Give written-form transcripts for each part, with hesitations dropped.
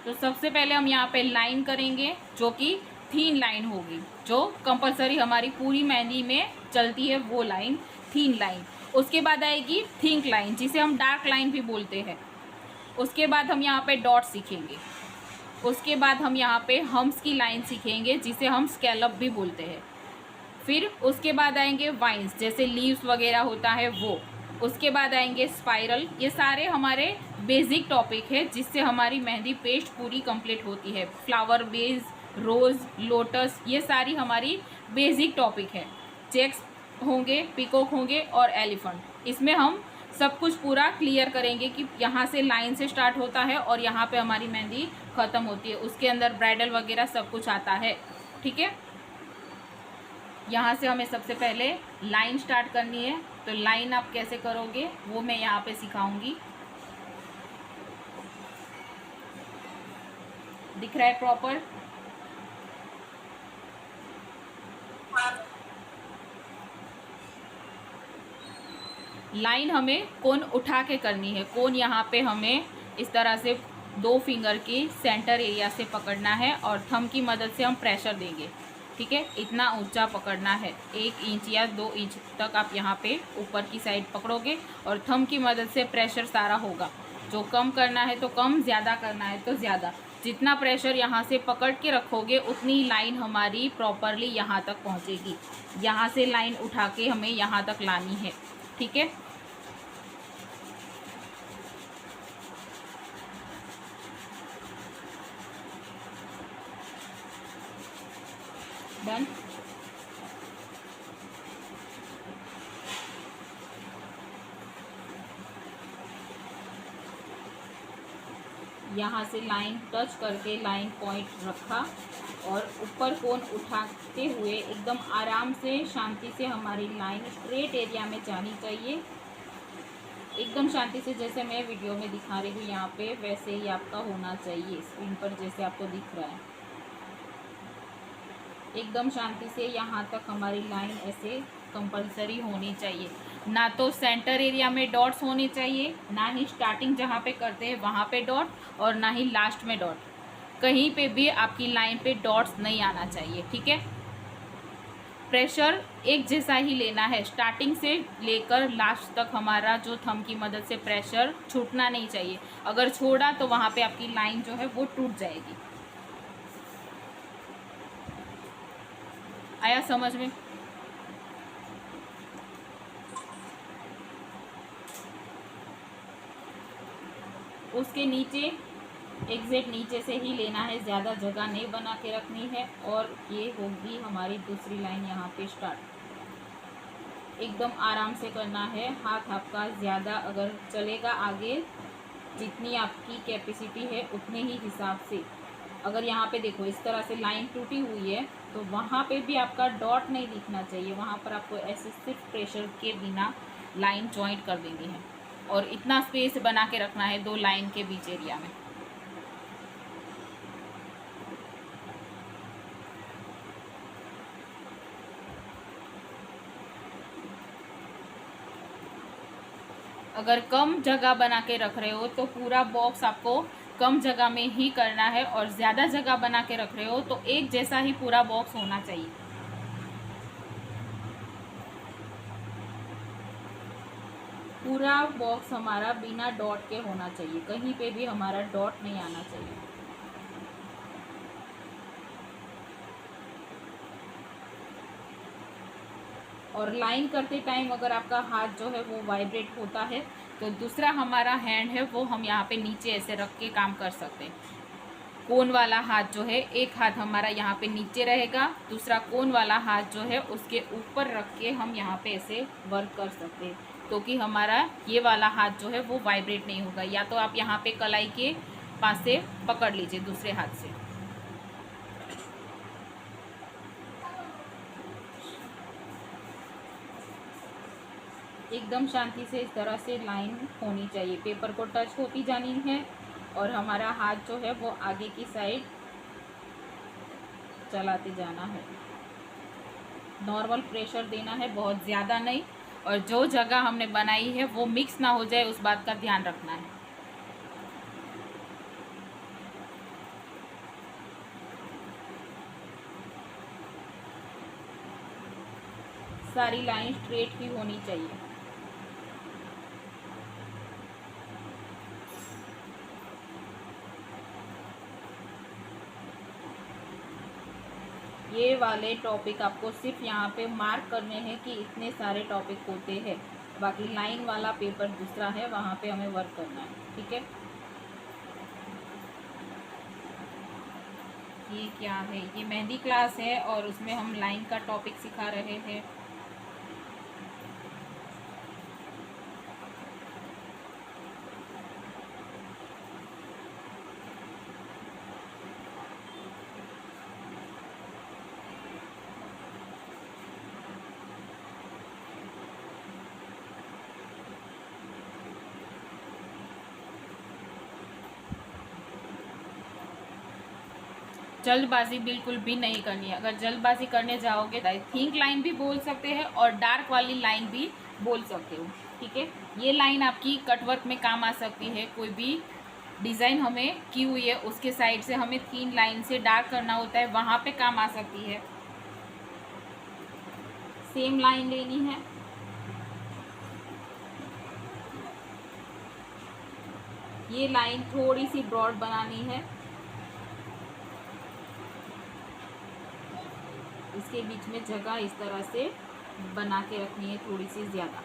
तो सबसे पहले हम यहाँ पे लाइन करेंगे, जो कि थीन लाइन होगी, जो कंपलसरी हमारी पूरी मेहंदी में चलती है, वो लाइन थीन लाइन। उसके बाद आएगी थिंक लाइन, जिसे हम डार्क लाइन भी बोलते हैं। उसके बाद हम यहाँ पे डॉट सीखेंगे। उसके बाद हम यहाँ पे हम्स की लाइन सीखेंगे, जिसे हम स्कैलप भी बोलते हैं। फिर उसके बाद आएंगे वाइन्स, जैसे लीव्स वगैरह होता है वो। उसके बाद आएंगे स्पाइरल। ये सारे हमारे बेसिक टॉपिक है, जिससे हमारी मेहंदी पेस्ट पूरी कंप्लीट होती है। फ्लावर बेस, रोज़, लोटस, ये सारी हमारी बेसिक टॉपिक है। चेक्स होंगे, पिकॉक होंगे और एलिफेंट। इसमें हम सब कुछ पूरा क्लियर करेंगे कि यहाँ से लाइन से स्टार्ट होता है और यहाँ पे हमारी मेहंदी ख़त्म होती है। उसके अंदर ब्राइडल वगैरह सब कुछ आता है। ठीक है, यहाँ से हमें सबसे पहले लाइन स्टार्ट करनी है। तो लाइन आप कैसे करोगे वो मैं यहाँ पे सिखाऊंगी। दिख रहा है प्रॉपर? लाइन हमें कोन उठा के करनी है। कोन यहाँ पे हमें इस तरह से 2 फिंगर की सेंटर एरिया से पकड़ना है और थंब की मदद से हम प्रेशर देंगे। ठीक है, इतना ऊंचा पकड़ना है, 1 इंच या 2 इंच तक आप यहाँ पे ऊपर की साइड पकड़ोगे और थंब की मदद से प्रेशर सारा होगा। जो कम करना है तो कम, ज़्यादा करना है तो ज़्यादा। जितना प्रेशर यहाँ से पकड़ के रखोगे उतनी लाइन हमारी प्रॉपरली यहाँ तक पहुँचेगी। यहाँ से लाइन उठा के हमें यहाँ तक लानी है। ठीक है, डन। यहाँ से लाइन टच करके लाइन पॉइंट रखा और ऊपर कोन उठाते हुए एकदम आराम से, शांति से हमारी लाइन स्ट्रेट एरिया में जानी चाहिए। एकदम शांति से, जैसे मैं वीडियो में दिखा रही हूँ यहाँ पे, वैसे ही आपका होना चाहिए स्क्रीन पर जैसे आपको दिख रहा है। एकदम शांति से यहाँ तक हमारी लाइन ऐसे कंपलसरी होनी चाहिए। ना तो सेंटर एरिया में डॉट्स होने चाहिए, ना ही स्टार्टिंग जहाँ पे करते हैं वहाँ पे डॉट, और ना ही लास्ट में डॉट। कहीं पे भी आपकी लाइन पे डॉट्स नहीं आना चाहिए। ठीक है, प्रेशर एक जैसा ही लेना है, स्टार्टिंग से लेकर लास्ट तक हमारा जो थंब की मदद से प्रेशर छूटना नहीं चाहिए। अगर छोड़ा तो वहाँ पे आपकी लाइन जो है वो टूट जाएगी। आया समझ में? उसके नीचे, एग्जैक्ट नीचे से ही लेना है, ज़्यादा जगह नहीं बना के रखनी है। और ये होगी हमारी दूसरी लाइन यहाँ पे स्टार्ट। एकदम आराम से करना है, हाथ आपका ज़्यादा अगर चलेगा आगे, जितनी आपकी कैपेसिटी है उतने ही हिसाब से। अगर यहाँ पे देखो इस तरह से लाइन टूटी हुई है तो वहाँ पे भी आपका डॉट नहीं दिखना चाहिए। वहाँ पर आपको ऐसे सिर्फ प्रेशर के बिना लाइन जॉइंट कर देनी है और इतना स्पेस बना के रखना है 2 लाइन के बीच एरिया में। अगर कम जगह बना के रख रहे हो तो पूरा बॉक्स आपको कम जगह में ही करना है, और ज़्यादा जगह बना के रख रहे हो तो एक जैसा ही पूरा बॉक्स होना चाहिए। पूरा बॉक्स हमारा बिना डॉट के होना चाहिए, कहीं पे भी हमारा डॉट नहीं आना चाहिए। और लाइन करते टाइम अगर आपका हाथ जो है वो वाइब्रेट होता है तो दूसरा हमारा हैंड है वो हम यहाँ पे नीचे ऐसे रख के काम कर सकते हैं। कोन वाला हाथ जो है, एक हाथ हमारा यहाँ पे नीचे रहेगा, दूसरा कोन वाला हाथ जो है उसके ऊपर रख के हम यहाँ पे ऐसे वर्क कर सकते हैं, तो कि हमारा ये वाला हाथ जो है वो वाइब्रेट नहीं होगा। या तो आप यहाँ पे कलाई के पास से पकड़ लीजिए दूसरे हाथ से। एकदम शांति से इस तरह से लाइन होनी चाहिए, पेपर को टच होती जानी है और हमारा हाथ जो है वो आगे की साइड चलाते जाना है। नॉर्मल प्रेशर देना है, बहुत ज़्यादा नहीं, और जो जगह हमने बनाई है वो मिक्स ना हो जाए उस बात का ध्यान रखना है। सारी लाइन स्ट्रेट ही होनी चाहिए। ये वाले टॉपिक आपको सिर्फ यहाँ पे मार्क करने हैं कि इतने सारे टॉपिक होते हैं, बाकी लाइन वाला पेपर दूसरा है, वहाँ पे हमें वर्क करना है, ठीक है। ये क्या है, ये मेहंदी क्लास है और उसमें हम लाइन का टॉपिक सिखा रहे हैं। जल्दबाजी बिल्कुल भी नहीं करनी है। अगर जल्दबाजी करने जाओगे तो थिंक लाइन भी बोल सकते हैं और डार्क वाली लाइन भी बोल सकते हो, ठीक है। ये लाइन आपकी कटवर्क में काम आ सकती है। कोई भी डिज़ाइन हमें की हुई है उसके साइड से हमें थिन लाइन से डार्क करना होता है, वहाँ पे काम आ सकती है। सेम लाइन लेनी है, ये लाइन थोड़ी सी ब्रॉड बनानी है, इसके बीच में जगह इस तरह से बना के रखनी है थोड़ी सी ज़्यादा।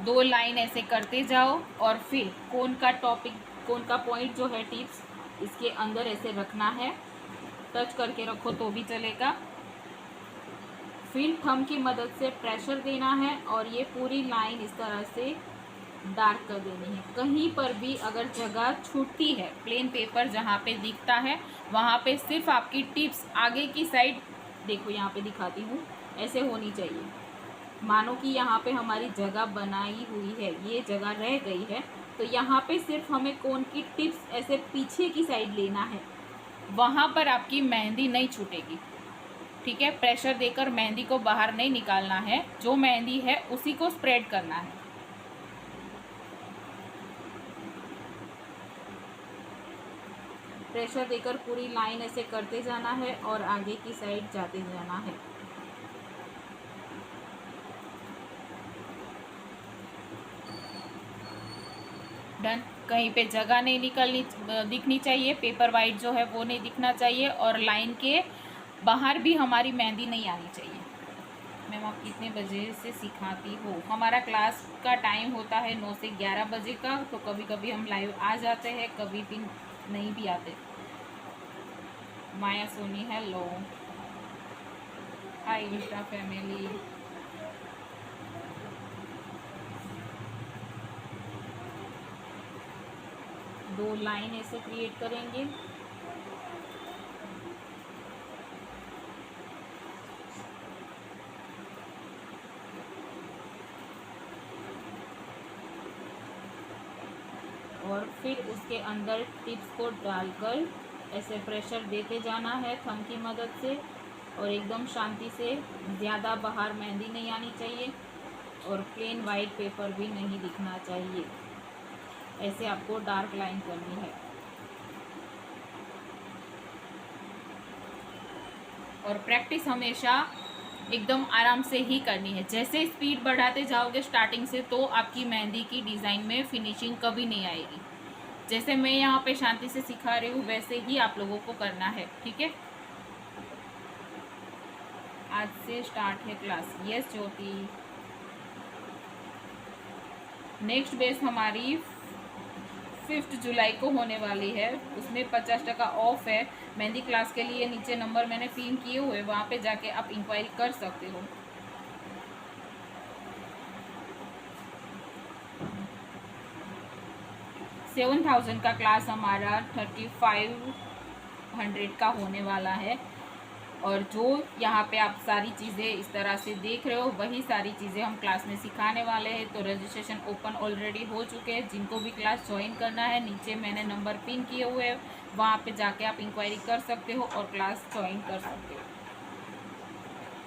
दो लाइन ऐसे करते जाओ और फिर कोन का टॉपिक, कोन का पॉइंट जो है टिप्स इसके अंदर ऐसे रखना है, टच करके रखो तो भी चलेगा। फिर थंब की मदद से प्रेशर देना है और ये पूरी लाइन इस तरह से डार्क कर देनी है। कहीं पर भी अगर जगह छूटती है, प्लेन पेपर जहाँ पे दिखता है वहाँ पे सिर्फ आपकी टिप्स आगे की साइड, देखो यहाँ पे दिखाती हूँ, ऐसे होनी चाहिए। मानो कि यहाँ पे हमारी जगह बनाई हुई है, ये जगह रह गई है, तो यहाँ पे सिर्फ हमें कोन की टिप्स ऐसे पीछे की साइड लेना है, वहाँ पर आपकी मेहंदी नहीं छूटेगी, ठीक है। प्रेशर देकर मेहंदी को बाहर नहीं निकालना है, जो मेहंदी है उसी को स्प्रेड करना है। प्रेशर देकर पूरी लाइन ऐसे करते जाना है और आगे की साइड जाते जाना है। डन। कहीं पे जगह नहीं निकलनी दिखनी चाहिए, पेपर वाइट जो है वो नहीं दिखना चाहिए और लाइन के बाहर भी हमारी मेहंदी नहीं आनी चाहिए। मैम आप कितने बजे से सिखाती हो? हमारा क्लास का टाइम होता है 9 से 11 बजे का, तो कभी कभी हम लाइव आ जाते हैं, कभी भी नहीं भी आते। माया सोनी हेलो, हाय इंस्टा फैमिली। दो लाइन ऐसे क्रिएट करेंगे, और फिर उसके अंदर टिप्स को डालकर ऐसे प्रेशर देते जाना है थंब की मदद से, और एकदम शांति से, ज़्यादा बाहर मेहंदी नहीं आनी चाहिए और प्लेन वाइट पेपर भी नहीं दिखना चाहिए। ऐसे आपको डार्क लाइन करनी है और प्रैक्टिस हमेशा एकदम आराम से ही करनी है। जैसे स्पीड बढ़ाते जाओगे स्टार्टिंग से, तो आपकी मेहंदी की डिज़ाइन में फिनिशिंग कभी नहीं आएगी। जैसे मैं यहाँ पे शांति से सिखा रही हूँ वैसे ही आप लोगों को करना है, ठीक है। आज से स्टार्ट है क्लास, यस ज्योति। नेक्स्ट बेस हमारी 5 जुलाई को होने वाली है, उसमें 50% ऑफ है। मेहंदी क्लास के लिए नीचे नंबर मैंने पिन किए हुए, वहाँ पे जाके आप इंक्वायरी कर सकते हो। $7,000 का क्लास हमारा 3500 का होने वाला है। और जो यहाँ पे आप सारी चीज़ें इस तरह से देख रहे हो, वही सारी चीज़ें हम क्लास में सिखाने वाले हैं। तो रजिस्ट्रेशन ओपन ऑलरेडी हो चुके हैं। जिनको भी क्लास ज्वाइन करना है, नीचे मैंने नंबर पिन किए हुए हैं, वहाँ पे जाके आप इंक्वायरी कर सकते हो और क्लास ज्वाइन कर सकते हो।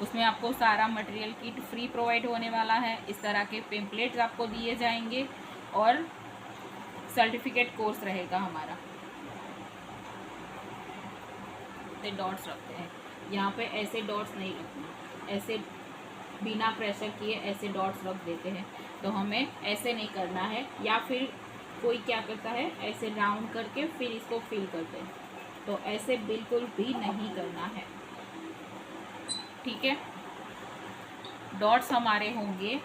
उसमें आपको सारा मटेरियल किट फ्री प्रोवाइड होने वाला है। इस तरह के पेम्पलेट्स आपको दिए जाएंगे और सर्टिफिकेट कोर्स रहेगा हमारा। से डॉट्स रखते हैं। यहाँ पे ऐसे डॉट्स नहीं रखना, ऐसे बिना प्रेशर किए ऐसे डॉट्स रख देते हैं, तो हमें ऐसे नहीं करना है। या फिर कोई क्या करता है, ऐसे राउंड करके फिर इसको फिल करते हैं, तो ऐसे बिल्कुल भी नहीं करना है, ठीक है। डॉट्स हमारे होंगे,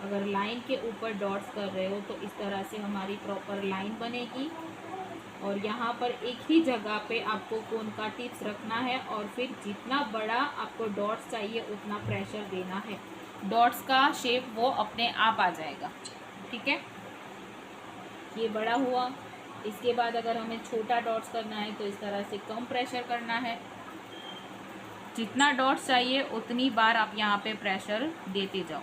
अगर लाइन के ऊपर डॉट्स कर रहे हो तो इस तरह से हमारी प्रॉपर लाइन बनेगी। और यहाँ पर एक ही जगह पे आपको कोन का टिप्स रखना है, और फिर जितना बड़ा आपको डॉट्स चाहिए उतना प्रेशर देना है। डॉट्स का शेप वो अपने आप आ जाएगा, ठीक है। ये बड़ा हुआ। इसके बाद अगर हमें छोटा डॉट्स करना है तो इस तरह से कम प्रेशर करना है। जितना डॉट्स चाहिए उतनी बार आप यहाँ पे प्रेशर देते जाओ।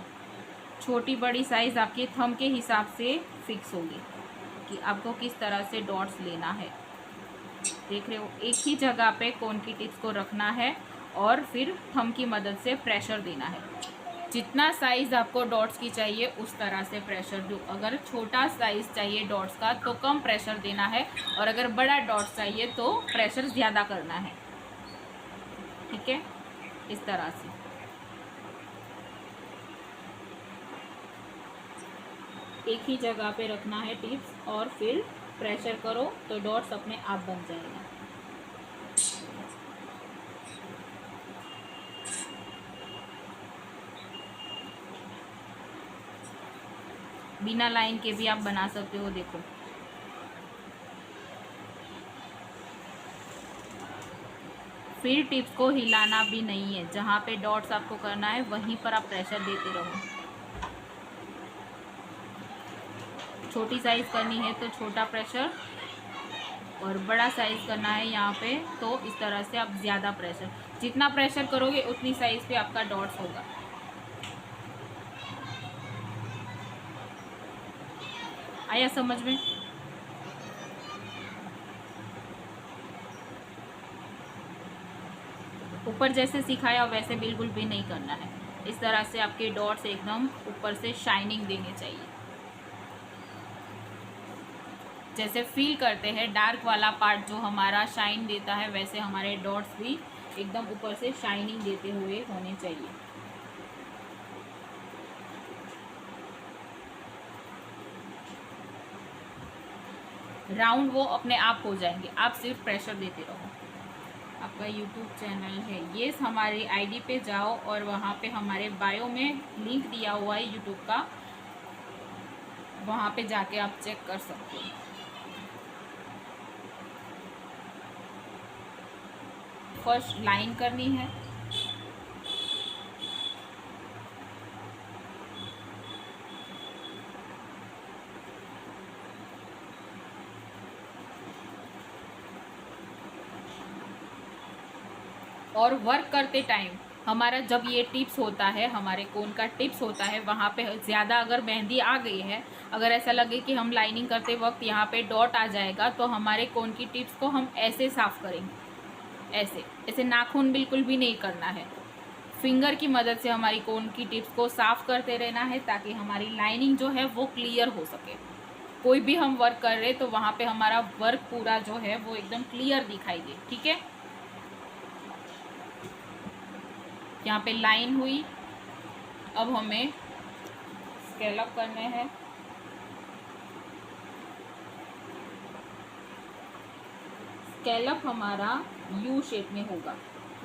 छोटी बड़ी साइज़ आपके थंब के हिसाब से फिक्स होगी कि आपको किस तरह से डॉट्स लेना है। देख रहे हो, एक ही जगह पे कोन की टिप्स को रखना है और फिर थंब की मदद से प्रेशर देना है। जितना साइज़ आपको डॉट्स की चाहिए उस तरह से प्रेशर दो। अगर छोटा साइज़ चाहिए डॉट्स का तो कम प्रेशर देना है, और अगर बड़ा डॉट्स चाहिए तो प्रेशर ज़्यादा करना है, ठीक है। इस तरह से एक ही जगह पे रखना है टिप्स, और फिर प्रेशर करो तो डॉट्स अपने आप बन जाएगा। बिना लाइन के भी आप बना सकते हो, देखो। फिर टिप्स को हिलाना भी नहीं है, जहाँ पे डॉट्स आपको करना है वहीं पर आप प्रेशर देते रहो। छोटी साइज़ करनी है तो छोटा प्रेशर, और बड़ा साइज़ करना है यहाँ पे तो इस तरह से आप ज़्यादा प्रेशर। जितना प्रेशर करोगे उतनी साइज़ पे आपका डॉट्स होगा। आया समझ में? ऊपर जैसे सिखाया वैसे बिल्कुल भी नहीं करना है। इस तरह से आपके डॉट्स एकदम ऊपर से शाइनिंग देने चाहिए। जैसे फील करते हैं डार्क वाला पार्ट जो हमारा शाइन देता है, वैसे हमारे डॉट्स भी एकदम ऊपर से शाइनिंग देते हुए होने चाहिए। राउंड वो अपने आप हो जाएंगे, आप सिर्फ प्रेशर देते रहो। आपका यूट्यूब चैनल है ये, हमारी आईडी पे जाओ और वहाँ पे हमारे बायो में लिंक दिया हुआ है यूट्यूब का, वहाँ पे जाके आप चेक कर सकते हो। फर्स्ट लाइन करनी है, और वर्क करते टाइम हमारा जब ये टिप्स होता है, हमारे कोन का टिप्स होता है, वहाँ पे ज़्यादा अगर मेहंदी आ गई है, अगर ऐसा लगे कि हम लाइनिंग करते वक्त यहाँ पे डॉट आ जाएगा, तो हमारे कोन की टिप्स को हम ऐसे साफ़ करेंगे। ऐसे ऐसे नाखून बिल्कुल भी नहीं करना है, फिंगर की मदद से हमारी कोन की टिप्स को साफ़ करते रहना है, ताकि हमारी लाइनिंग जो है वो क्लियर हो सके। कोई भी हम वर्क कर रहे तो वहाँ पे हमारा वर्क पूरा जो है वो एकदम क्लियर दिखाई दे, ठीक है। यहाँ पे लाइन हुई, अब हमें स्केलअप करने हैं। स्केलअप हमारा यू शेप में होगा,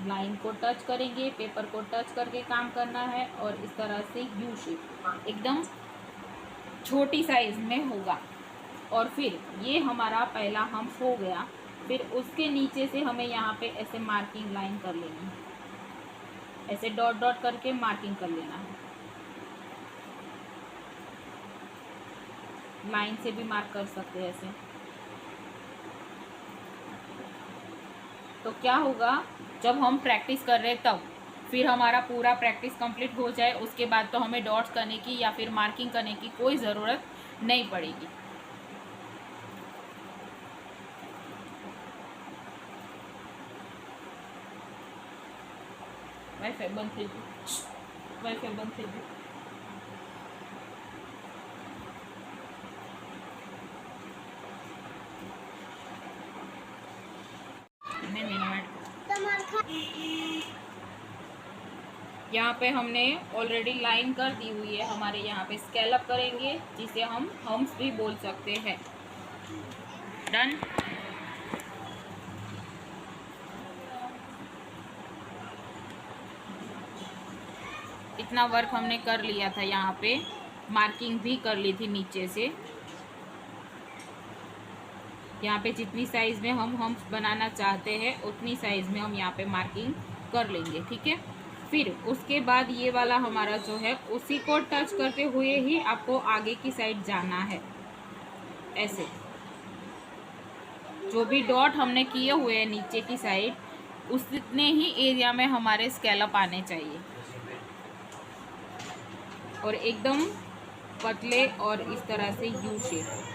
लाइन को टच करेंगे, पेपर को टच करके काम करना है, और इस तरह से यू शेप एकदम छोटी साइज में होगा। और फिर ये हमारा पहला हम्प हो गया, फिर उसके नीचे से हमें यहाँ पे ऐसे मार्किंग लाइन कर लेनी है, ऐसे डॉट डॉट करके मार्किंग कर लेना है। लाइन से भी मार्क कर सकते हैं ऐसे। तो क्या होगा, जब हम प्रैक्टिस कर रहे हैं तब, फिर हमारा पूरा प्रैक्टिस कंप्लीट हो जाए उसके बाद तो हमें डॉट्स करने की या फिर मार्किंग करने की कोई ज़रूरत नहीं पड़ेगी। वाईफाई बंद कर दो, वाईफाई बंद कर दो। यहाँ पे हमने ऑलरेडी लाइन कर दी हुई है, हमारे यहाँ पे स्केलअप करेंगे जिसे हम हम्स भी बोल सकते हैं। डन। इतना वर्क हमने कर लिया था, यहाँ पे मार्किंग भी कर ली थी नीचे से। यहाँ पे जितनी साइज़ में हम बनाना चाहते हैं उतनी साइज़ में हम यहाँ पे मार्किंग कर लेंगे, ठीक है। फिर उसके बाद ये वाला हमारा जो है उसी को टच करते हुए ही आपको आगे की साइड जाना है। ऐसे जो भी डॉट हमने किए हुए हैं नीचे की साइड, उतने ही एरिया में हमारे स्कैलप आने चाहिए और एकदम पतले और इस तरह से यू शेप।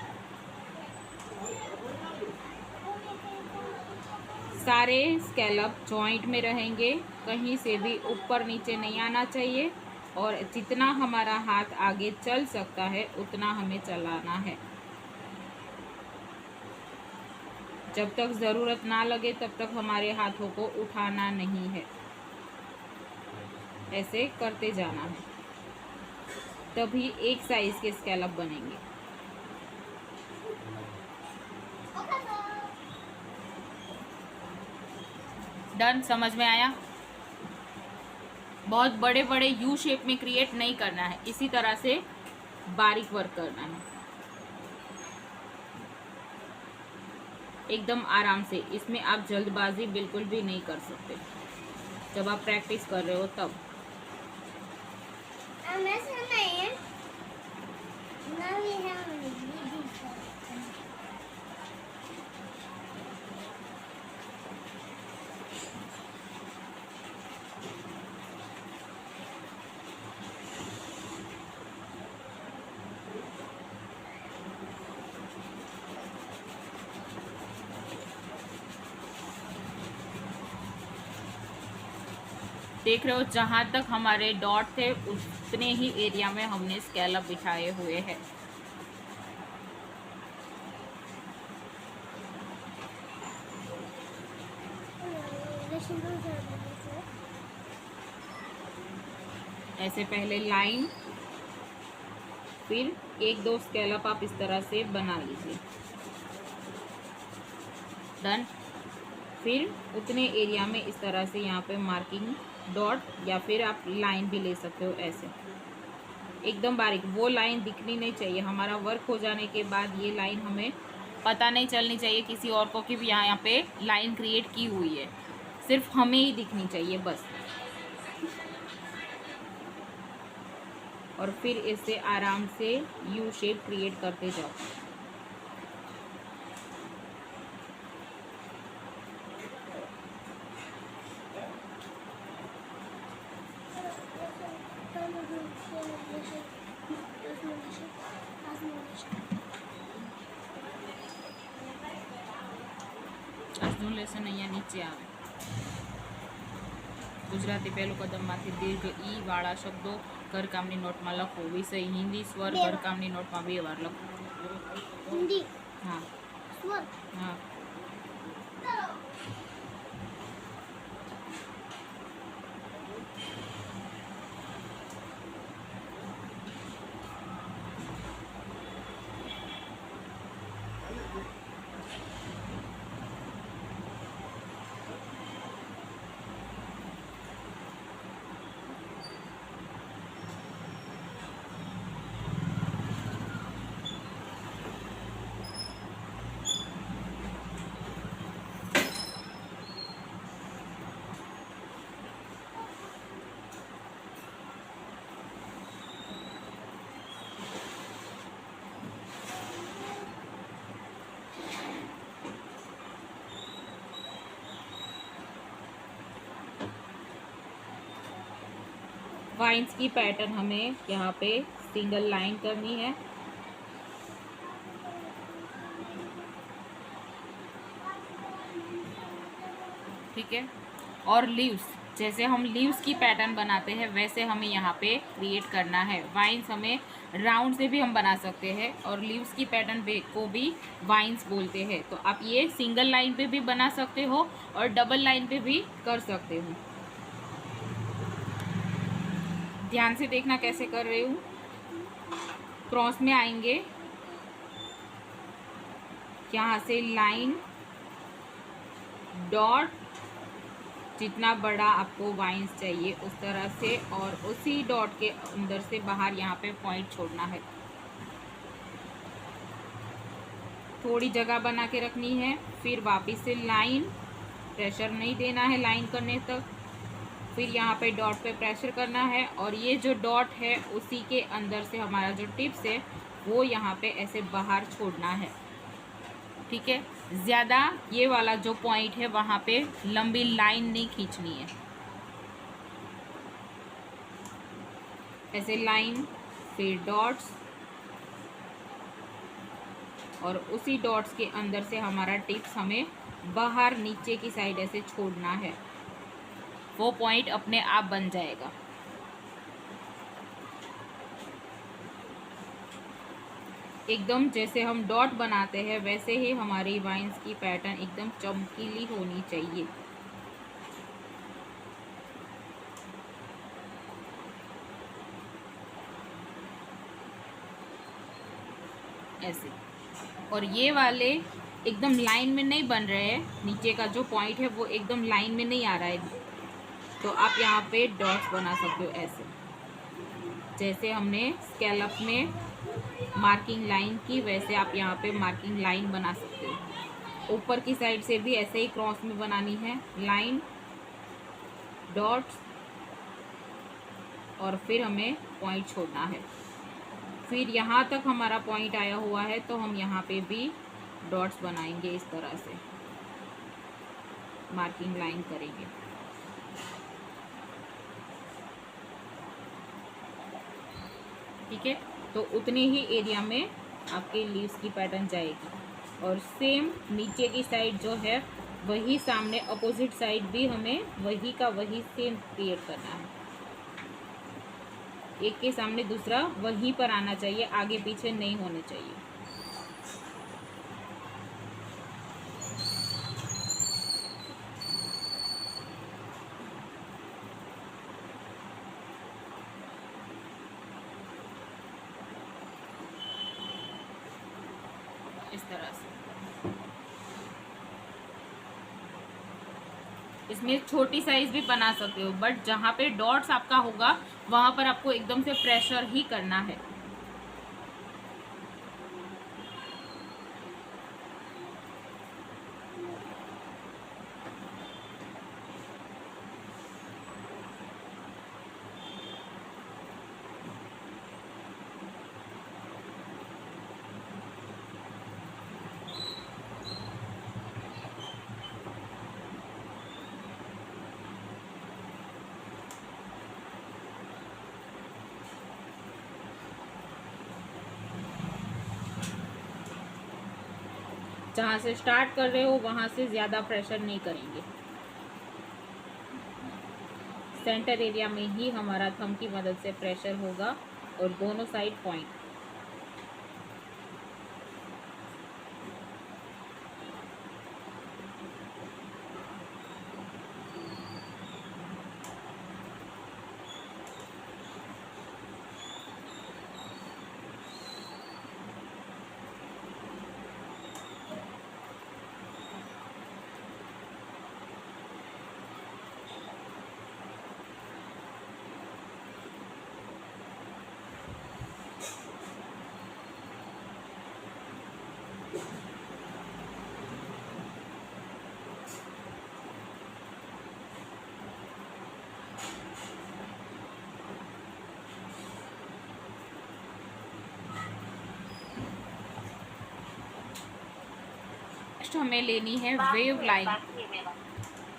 सारे स्कैलप जॉइंट में रहेंगे, कहीं से भी ऊपर नीचे नहीं आना चाहिए और जितना हमारा हाथ आगे चल सकता है उतना हमें चलाना है। जब तक ज़रूरत ना लगे तब तक हमारे हाथों को उठाना नहीं है, ऐसे करते जाना है, तभी एक साइज़ के स्कैलप बनेंगे। डन। समझ में आया? बहुत बड़े बड़े यू शेप में क्रिएट नहीं करना है, इसी तरह से बारीक वर्क करना है, एकदम आराम से। इसमें आप जल्दबाजी बिल्कुल भी नहीं कर सकते जब आप प्रैक्टिस कर रहे हो तब। देख रहे हो, जहाँ तक हमारे डॉट थे उतने ही एरिया में हमने स्कैलप बिछाए हुए हैं। ऐसे पहले लाइन, फिर एक दो स्कैलप आप इस तरह से बना लीजिए। डन। फिर उतने एरिया में इस तरह से यहाँ पे मार्किंग डॉट या फिर आप लाइन भी ले सकते हो, ऐसे एकदम बारीक। वो लाइन दिखनी नहीं चाहिए, हमारा वर्क हो जाने के बाद ये लाइन हमें पता नहीं चलनी चाहिए किसी और को कि भी यहाँ पे लाइन क्रिएट की हुई है, सिर्फ हमें ही दिखनी चाहिए बस। और फिर इससे आराम से यू शेप क्रिएट करते जाओ। આજનું લેસન અહીંયા નીચે આવે। ગુજરાતી પહેલું કદમમાંથી દીર્ઘ ઈ વાળા શબ્દો ઘરકામની નોટમાં લખો। વિષય હિન્દી। સ્વર ઘરકામની નોટમાં 2 વાર લખો। हिंदी। हाँ स्वर। हाँ। वाइन्स की पैटर्न हमें यहाँ पे सिंगल लाइन करनी है। ठीक है। और लीव्स, जैसे हम लीव्स की पैटर्न बनाते हैं वैसे हमें यहाँ पे क्रिएट करना है। वाइन्स हमें राउंड से भी हम बना सकते हैं और लीव्स की पैटर्न को भी वाइन्स बोलते हैं। तो आप ये सिंगल लाइन पे भी बना सकते हो और डबल लाइन पे भी कर सकते हो। ध्यान से देखना कैसे कर रही हूँ। क्रॉस में आएंगे, यहाँ से लाइन डॉट, जितना बड़ा आपको वाइंस चाहिए उस तरह से, और उसी डॉट के अंदर से बाहर यहाँ पे पॉइंट छोड़ना है। थोड़ी जगह बना के रखनी है, फिर वापस से लाइन, प्रेशर नहीं देना है लाइन करने तक, फिर यहाँ पे डॉट पे प्रेशर करना है, और ये जो डॉट है उसी के अंदर से हमारा जो टिप्स है वो यहाँ पे ऐसे बाहर छोड़ना है। ठीक है, ज़्यादा ये वाला जो पॉइंट है वहाँ पे लंबी लाइन नहीं खींचनी है। ऐसे लाइन, फिर डॉट्स, और उसी डॉट्स के अंदर से हमारा टिप्स हमें बाहर नीचे की साइड ऐसे छोड़ना है। वो पॉइंट अपने आप बन जाएगा। एकदम जैसे हम डॉट बनाते हैं वैसे ही हमारी वाइन्स की पैटर्न एकदम चमकीली होनी चाहिए। ऐसे, और ये वाले एकदम लाइन में नहीं बन रहे हैं, नीचे का जो पॉइंट है वो एकदम लाइन में नहीं आ रहा है, तो आप यहाँ पे डॉट्स बना सकते हो ऐसे, जैसे हमने स्कैलप में मार्किंग लाइन की वैसे आप यहाँ पे मार्किंग लाइन बना सकते हो। ऊपर की साइड से भी ऐसे ही क्रॉस में बनानी है, लाइन, डॉट्स, और फिर हमें पॉइंट छोड़ना है। फिर यहाँ तक हमारा पॉइंट आया हुआ है तो हम यहाँ पे भी डॉट्स बनाएंगे, इस तरह से मार्किंग लाइन करेंगे। ठीक है, तो उतने ही एरिया में आपके लीव्स की पैटर्न जाएगी। और सेम नीचे की साइड जो है वही सामने अपोजिट साइड भी हमें वही का वही सेम क्रिएट करना है। एक के सामने दूसरा वहीं पर आना चाहिए, आगे पीछे नहीं होने चाहिए। इस तरह से इसमें छोटी साइज भी बना सकते हो, बट जहाँ पे डॉट्स आपका होगा वहाँ पर आपको एकदम से प्रेशर ही करना है। जहाँ से स्टार्ट कर रहे हो वहाँ से ज़्यादा प्रेशर नहीं करेंगे। सेंटर एरिया में ही हमारा थंब की मदद से प्रेशर होगा और दोनों साइड पॉइंट। नेक्स्ट हमें लेनी है वेव लाइन।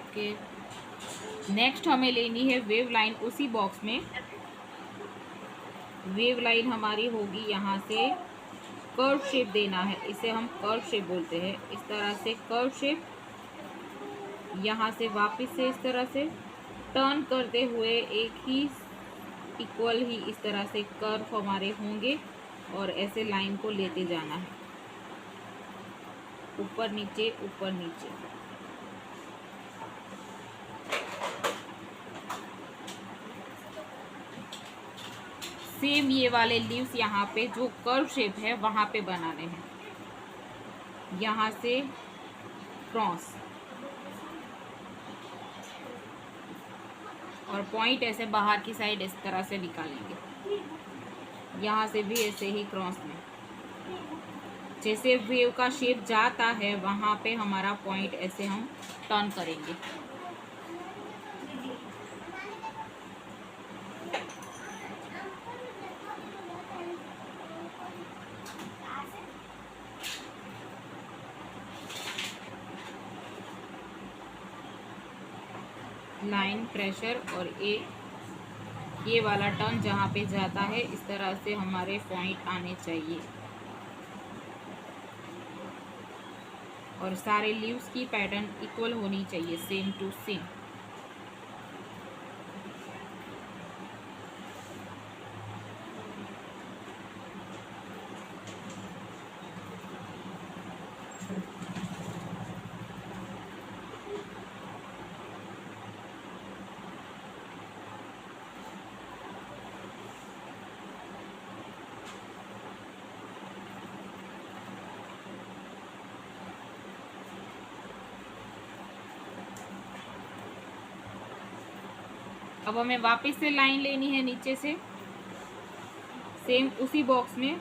ओके, नेक्स्ट हमें लेनी है वेव लाइन। उसी बॉक्स में वेव लाइन हमारी होगी, यहाँ से कर्व शेप देना है, इसे हम कर्व शेप बोलते हैं। इस तरह से कर्व शेप, यहाँ से वापस से इस तरह से टर्न करते हुए एक ही इक्वल ही इस तरह से कर्व हमारे होंगे और ऐसे लाइन को लेते जाना है, ऊपर नीचे ऊपर नीचे। सेम ये वाले लीव्स यहाँ पे जो कर्व शेप है वहाँ पे बनाने हैं, यहाँ से क्रॉस और पॉइंट ऐसे बाहर की साइड इस तरह से निकालेंगे, यहाँ से भी ऐसे ही क्रॉस में जैसे वेव का शेप जाता है वहाँ पे हमारा पॉइंट ऐसे हम टर्न करेंगे। लाइन प्रेशर और ये वाला टर्न जहाँ पे जाता है इस तरह से हमारे पॉइंट आने चाहिए और सारे लीव्स की पैटर्न इक्वल होनी चाहिए, सेम टू सेम। अब हमें वापस से लाइन लेनी है नीचे से, सेम उसी बॉक्स में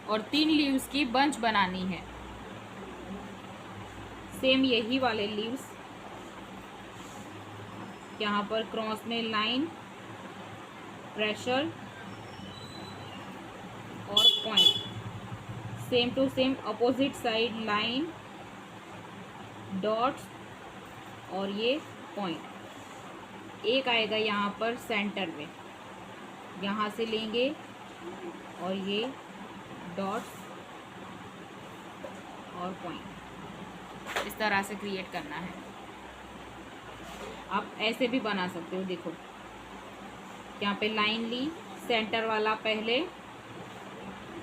और 3 लीव्स की बंच बनानी है। सेम यही वाले लीव्स यहाँ पर क्रॉस में लाइन प्रेशर और point, same to same opposite side line dots और ये पॉइंट। एक आएगा यहाँ पर सेंटर में, यहाँ से लेंगे और ये डॉट्स और पॉइंट इस तरह से क्रिएट करना है। आप ऐसे भी बना सकते हो, देखो यहाँ पे लाइन ली, सेंटर वाला पहले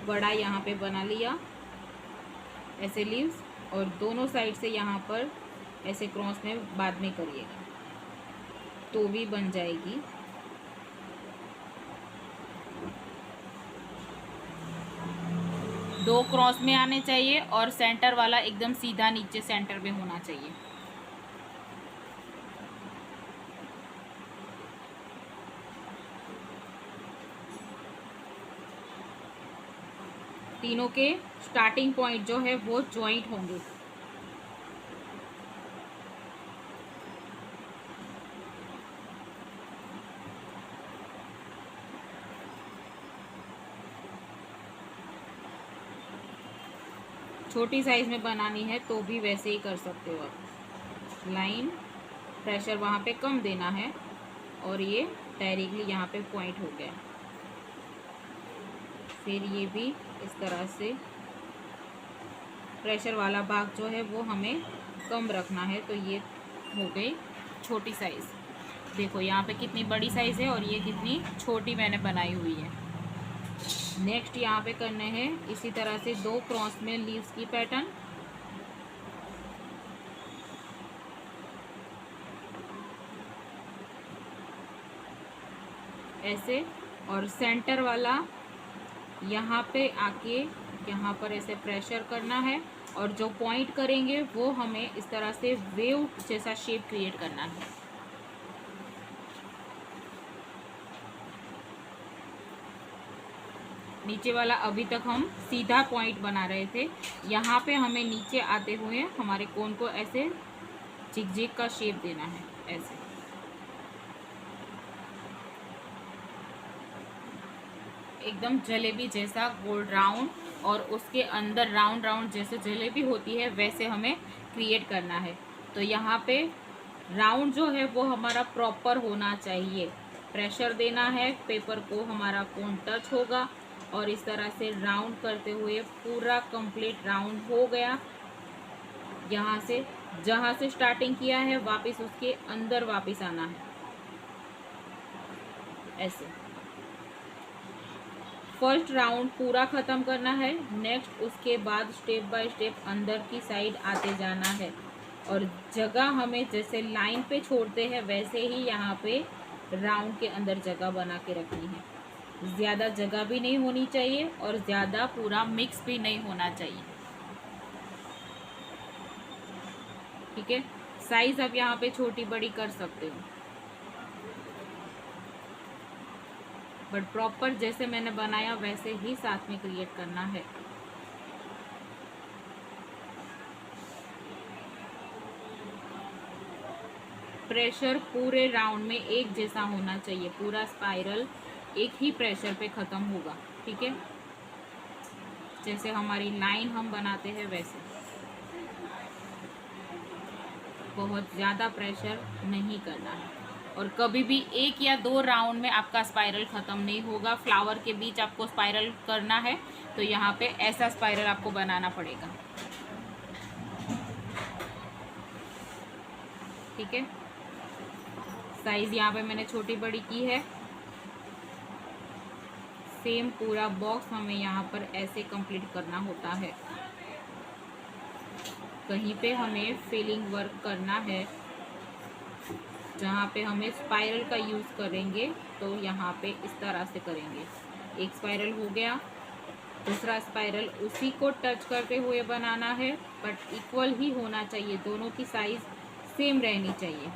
बड़ा यहाँ पे बना लिया ऐसे लीव्स और दोनों साइड से यहाँ पर ऐसे क्रॉस में बाद में करिएगा तो भी बन जाएगी। दो क्रॉस में आने चाहिए और सेंटर वाला एकदम सीधा नीचे सेंटर में होना चाहिए। तीनों के स्टार्टिंग पॉइंट जो है वो जॉइंट होंगे। छोटी साइज में बनानी है तो भी वैसे ही कर सकते हो आप। लाइन प्रेशर वहाँ पे कम देना है और ये डायरेक्टली यहाँ पे पॉइंट हो गया। फिर ये भी इस तरह से प्रेशर वाला भाग जो है वो हमें कम रखना है, तो ये हो गई छोटी साइज़। देखो यहाँ पे कितनी बड़ी साइज़ है और ये कितनी छोटी मैंने बनाई हुई है। नेक्स्ट यहाँ पे करने हैं इसी तरह से 2 क्रॉस में लीव्स की पैटर्न। ऐसे और सेंटर वाला यहाँ पे आके यहाँ पर ऐसे प्रेशर करना है और जो पॉइंट करेंगे वो हमें इस तरह से वेव जैसा शेप क्रिएट करना है। नीचे वाला अभी तक हम सीधा पॉइंट बना रहे थे, यहाँ पे हमें नीचे आते हुए हमारे कोन को ऐसे झिकझिक का शेप देना है, ऐसे। एकदम जलेबी जैसा गोल राउंड और उसके अंदर राउंड राउंड जैसे जलेबी होती है वैसे हमें क्रिएट करना है। तो यहाँ पे राउंड जो है वो हमारा प्रॉपर होना चाहिए। प्रेशर देना है, पेपर को हमारा कोन टच होगा और इस तरह से राउंड करते हुए पूरा कंप्लीट राउंड हो गया। यहाँ से जहाँ से स्टार्टिंग किया है वापस उसके अंदर वापस आना है, ऐसे। फर्स्ट राउंड पूरा ख़त्म करना है। नेक्स्ट उसके बाद स्टेप बाय स्टेप अंदर की साइड आते जाना है और जगह हमें जैसे लाइन पे छोड़ते हैं वैसे ही यहाँ पे राउंड के अंदर जगह बना के रखनी है। ज़्यादा जगह भी नहीं होनी चाहिए और ज़्यादा पूरा मिक्स भी नहीं होना चाहिए। ठीक है, साइज़ आप यहाँ पे छोटी बड़ी कर सकते हो, बट प्रॉपर जैसे मैंने बनाया वैसे ही साथ में क्रिएट करना है। प्रेशर पूरे राउंड में एक जैसा होना चाहिए, पूरा स्पाइरल एक ही प्रेशर पे ख़त्म होगा। ठीक है, जैसे हमारी लाइन हम बनाते हैं वैसे, बहुत ज़्यादा प्रेशर नहीं करना है। और कभी भी 1 या 2 राउंड में आपका स्पाइरल ख़त्म नहीं होगा। फ्लावर के बीच आपको स्पाइरल करना है तो यहाँ पे ऐसा स्पाइरल आपको बनाना पड़ेगा। ठीक है, साइज़ यहाँ पे मैंने छोटी बड़ी की है। सेम पूरा बॉक्स हमें यहाँ पर ऐसे कंप्लीट करना होता है। कहीं पे हमें फिलिंग वर्क करना है जहाँ पे हमें स्पाइरल का यूज़ करेंगे तो यहाँ पे इस तरह से करेंगे। एक स्पाइरल हो गया, दूसरा स्पाइरल उसी को टच करते हुए बनाना है, बट इक्वल ही होना चाहिए, दोनों की साइज़ सेम रहनी चाहिए।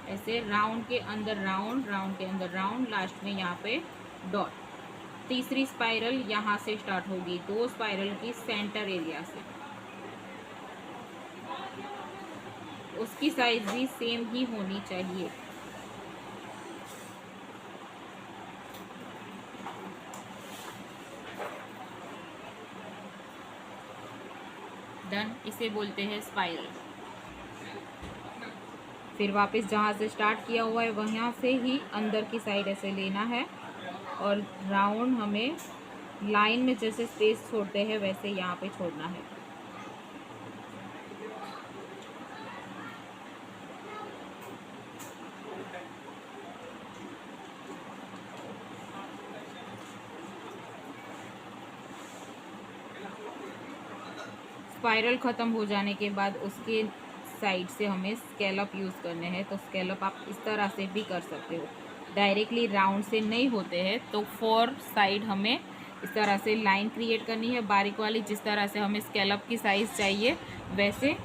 ऐसे राउंड के अंदर राउंड, राउंड के अंदर राउंड, लास्ट में यहाँ पे डॉट। तीसरी स्पाइरल यहाँ से स्टार्ट होगी, 2 स्पाइरल की सेंटर एरिया से। उसकी साइज भी सेम ही होनी चाहिए। डन, इसे बोलते हैं स्पाइरल। फिर वापस जहाँ से स्टार्ट किया हुआ है वहाँ से ही अंदर की साइड ऐसे लेना है और राउंड हमें लाइन में जैसे स्पेस छोड़ते हैं वैसे यहाँ पे छोड़ना है। स्पाइरल ख़त्म हो जाने के बाद उसके साइड से हमें स्केलअप यूज़ करने हैं, तो स्केलअप आप इस तरह से भी कर सकते हो। डायरेक्टली राउंड से नहीं होते हैं तो 4 साइड हमें इस तरह से लाइन क्रिएट करनी है बारीक वाली, जिस तरह से हमें स्केलअप की साइज़ चाहिए वैसे,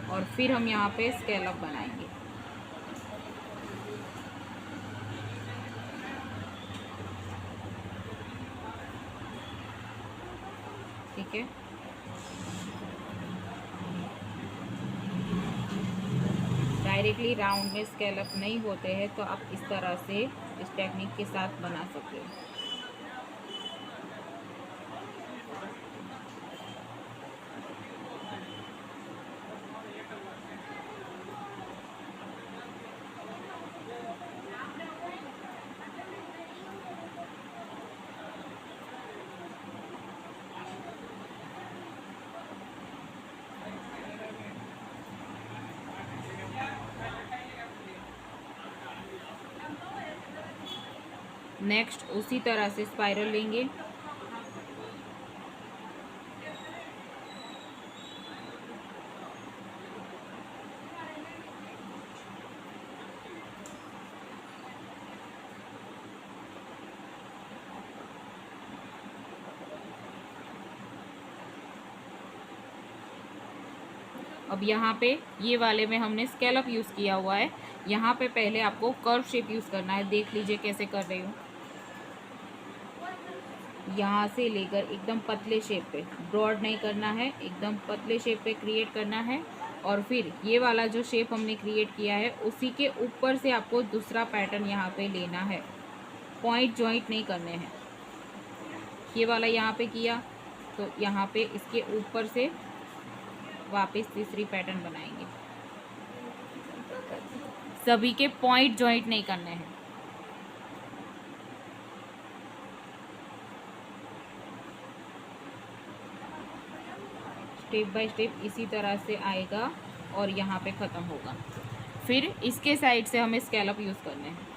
और फिर हम यहाँ पे स्केलअप बनाएंगे। ठीक है, डायरेक्टली राउंड में स्केलअप नहीं होते हैं तो आप इस तरह से इस टेक्निक के साथ बना सकते हो। नेक्स्ट उसी तरह से स्पाइरल लेंगे, अब यहाँ पे ये वाले में हमने स्केलअप यूज़ किया हुआ है। यहाँ पे पहले आपको कर्व शेप यूज़ करना है, देख लीजिए कैसे कर रही हूँ। यहाँ से लेकर एकदम पतले शेप पे, ब्रॉड नहीं करना है, एकदम पतले शेप पे क्रिएट करना है। और फिर ये वाला जो शेप हमने क्रिएट किया है उसी के ऊपर से आपको दूसरा पैटर्न यहाँ पे लेना है, पॉइंट जॉइंट नहीं करने हैं। ये वाला यहाँ पे किया तो यहाँ पे इसके ऊपर से वापस तीसरी पैटर्न बनाएंगे। सभी के पॉइंट जॉइंट नहीं करने हैं। स्टेप बाय स्टेप इसी तरह से आएगा और यहाँ पे ख़त्म होगा। फिर इसके साइड से हमें स्कैलप यूज़ करने हैं।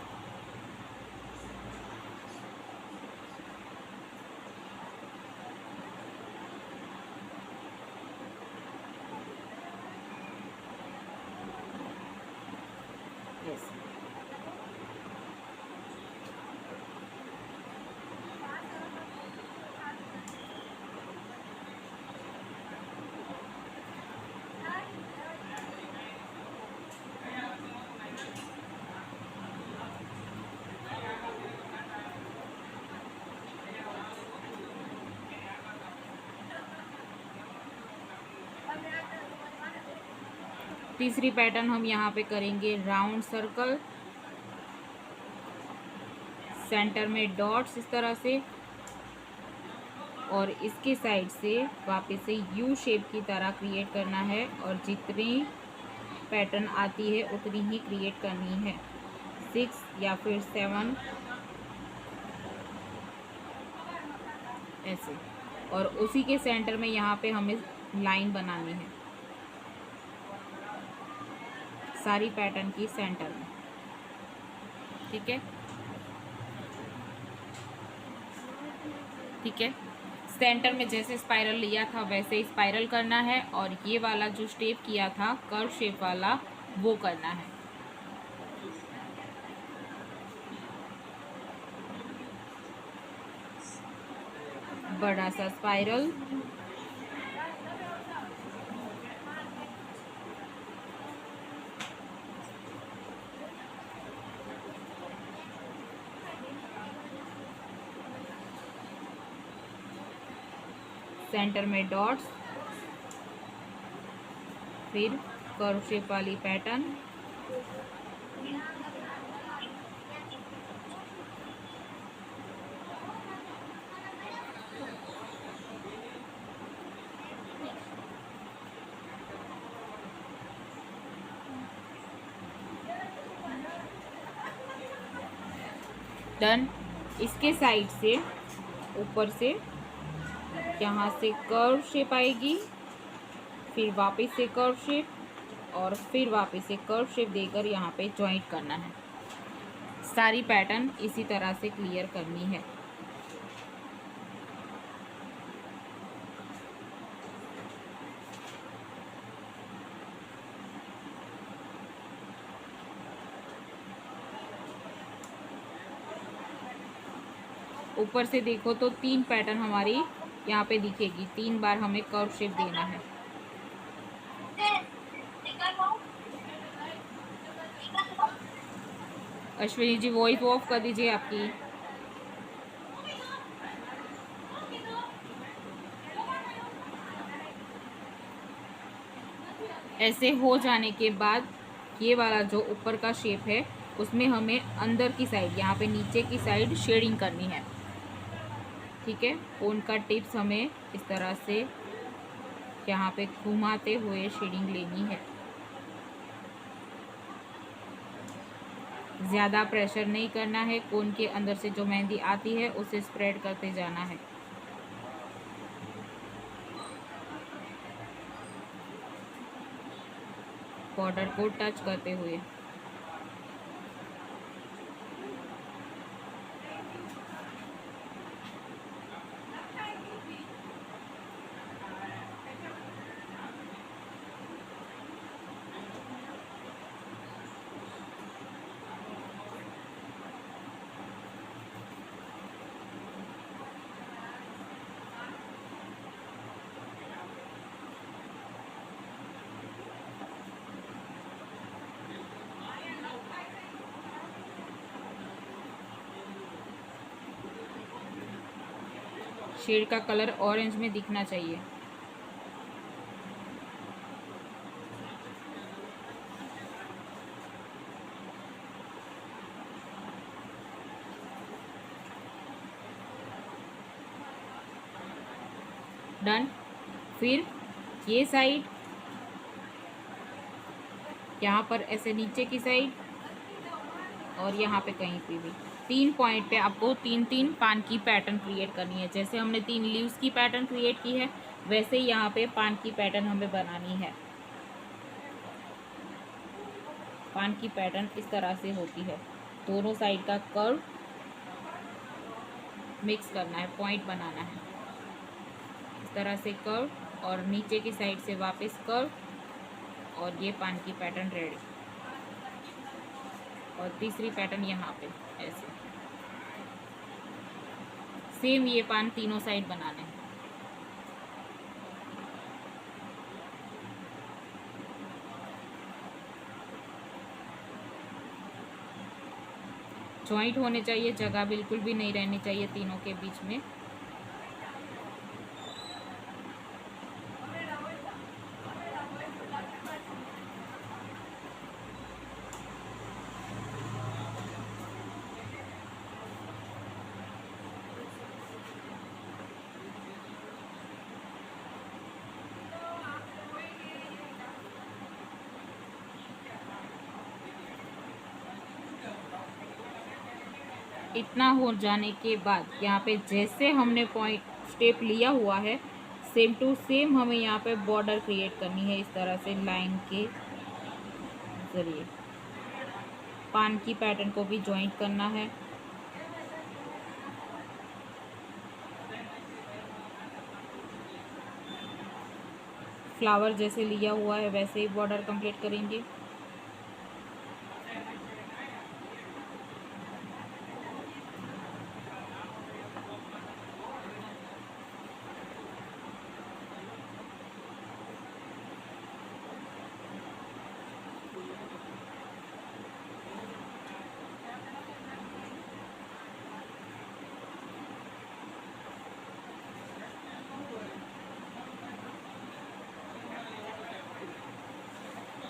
यस, तीसरी पैटर्न हम यहाँ पे करेंगे राउंड सर्कल, सेंटर में डॉट्स इस तरह से, और इसके साइड से वापस से यू शेप की तरह क्रिएट करना है, और जितनी पैटर्न आती है उतनी ही क्रिएट करनी है, 6 या फिर 7 ऐसे। और उसी के सेंटर में यहाँ पे हमें लाइन बनानी है सारी पैटर्न की सेंटर में। ठीक है, ठीक है। सेंटर में जैसे स्पाइरल लिया था वैसे स्पाइरल करना है, और ये वाला जो शेप किया था कर्व शेप वाला वो करना है। बड़ा सा स्पाइरल, सेंटर में डॉट्स, फिर कर्व शेप वाली पैटर्न, डन। इसके साइड से ऊपर से यहाँ से कर्व शेप आएगी, फिर वापस से कर्व शेप, और फिर वापस से कर्व शेप देकर यहाँ पे जॉइंट करना है। सारी पैटर्न इसी तरह से क्लियर करनी है। ऊपर से देखो तो 3 पैटर्न हमारी यहाँ पे दिखेगी, 3 बार हमें कर्व शेप देना है। अश्विनी जी वॉइस ऑफ कर दीजिए आपकी। ऐसे हो जाने के बाद ये वाला जो ऊपर का शेप है उसमें हमें अंदर की साइड, यहाँ पे नीचे की साइड शेडिंग करनी है। ठीक है, फोन का टिप्स हमें इस तरह से यहाँ पे घुमाते हुए शेडिंग लेनी है। ज़्यादा प्रेशर नहीं करना है, कोन के अंदर से जो मेहंदी आती है उसे स्प्रेड करते जाना है। बॉर्डर को टच करते हुए। शेड का कलर ऑरेंज में दिखना चाहिए। डन। फिर ये साइड, यहाँ पर ऐसे नीचे की साइड, और यहाँ पे कहीं पे भी 3 पॉइंट पे आपको 3-3 पान की पैटर्न क्रिएट करनी है। जैसे हमने 3 लीव्स की पैटर्न क्रिएट की है वैसे ही यहाँ पे पान की पैटर्न हमें बनानी है। पान की पैटर्न इस तरह से होती है। दोनों साइड का कर्व मिक्स करना है, पॉइंट बनाना है, इस तरह से कर्व और नीचे की साइड से वापस कर्व और ये पान की पैटर्न रेडी। और तीसरी पैटर्न यहाँ पे ऐसे सेम ये पान तीनों साइड बनाने हैं। जॉइंट होने चाहिए, जगह बिल्कुल भी नहीं रहनी चाहिए तीनों के बीच में। इतना हो जाने के बाद यहाँ पे जैसे हमने पॉइंट स्टेप लिया हुआ है सेम टू सेम हमें यहाँ पे बॉर्डर क्रिएट करनी है, इस तरह से लाइन के ज़रिए पान की पैटर्न को भी जॉइंट करना है। फ्लावर जैसे लिया हुआ है वैसे ही बॉर्डर कंप्लीट करेंगे।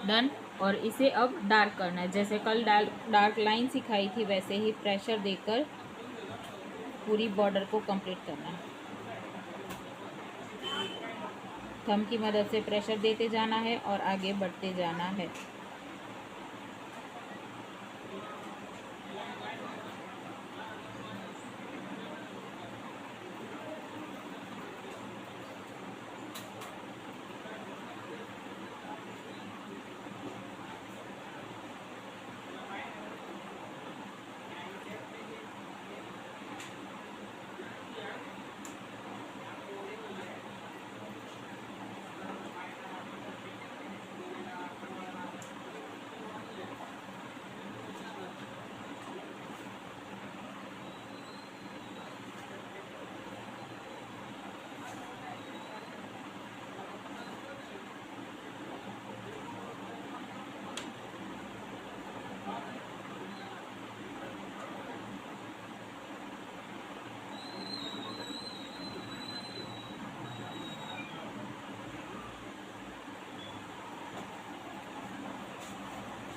डन। और इसे अब डार्क करना है, जैसे कल डार्क लाइन सिखाई थी वैसे ही प्रेशर देकर पूरी बॉर्डर को कंप्लीट करना है। थंब की मदद से प्रेशर देते जाना है और आगे बढ़ते जाना है।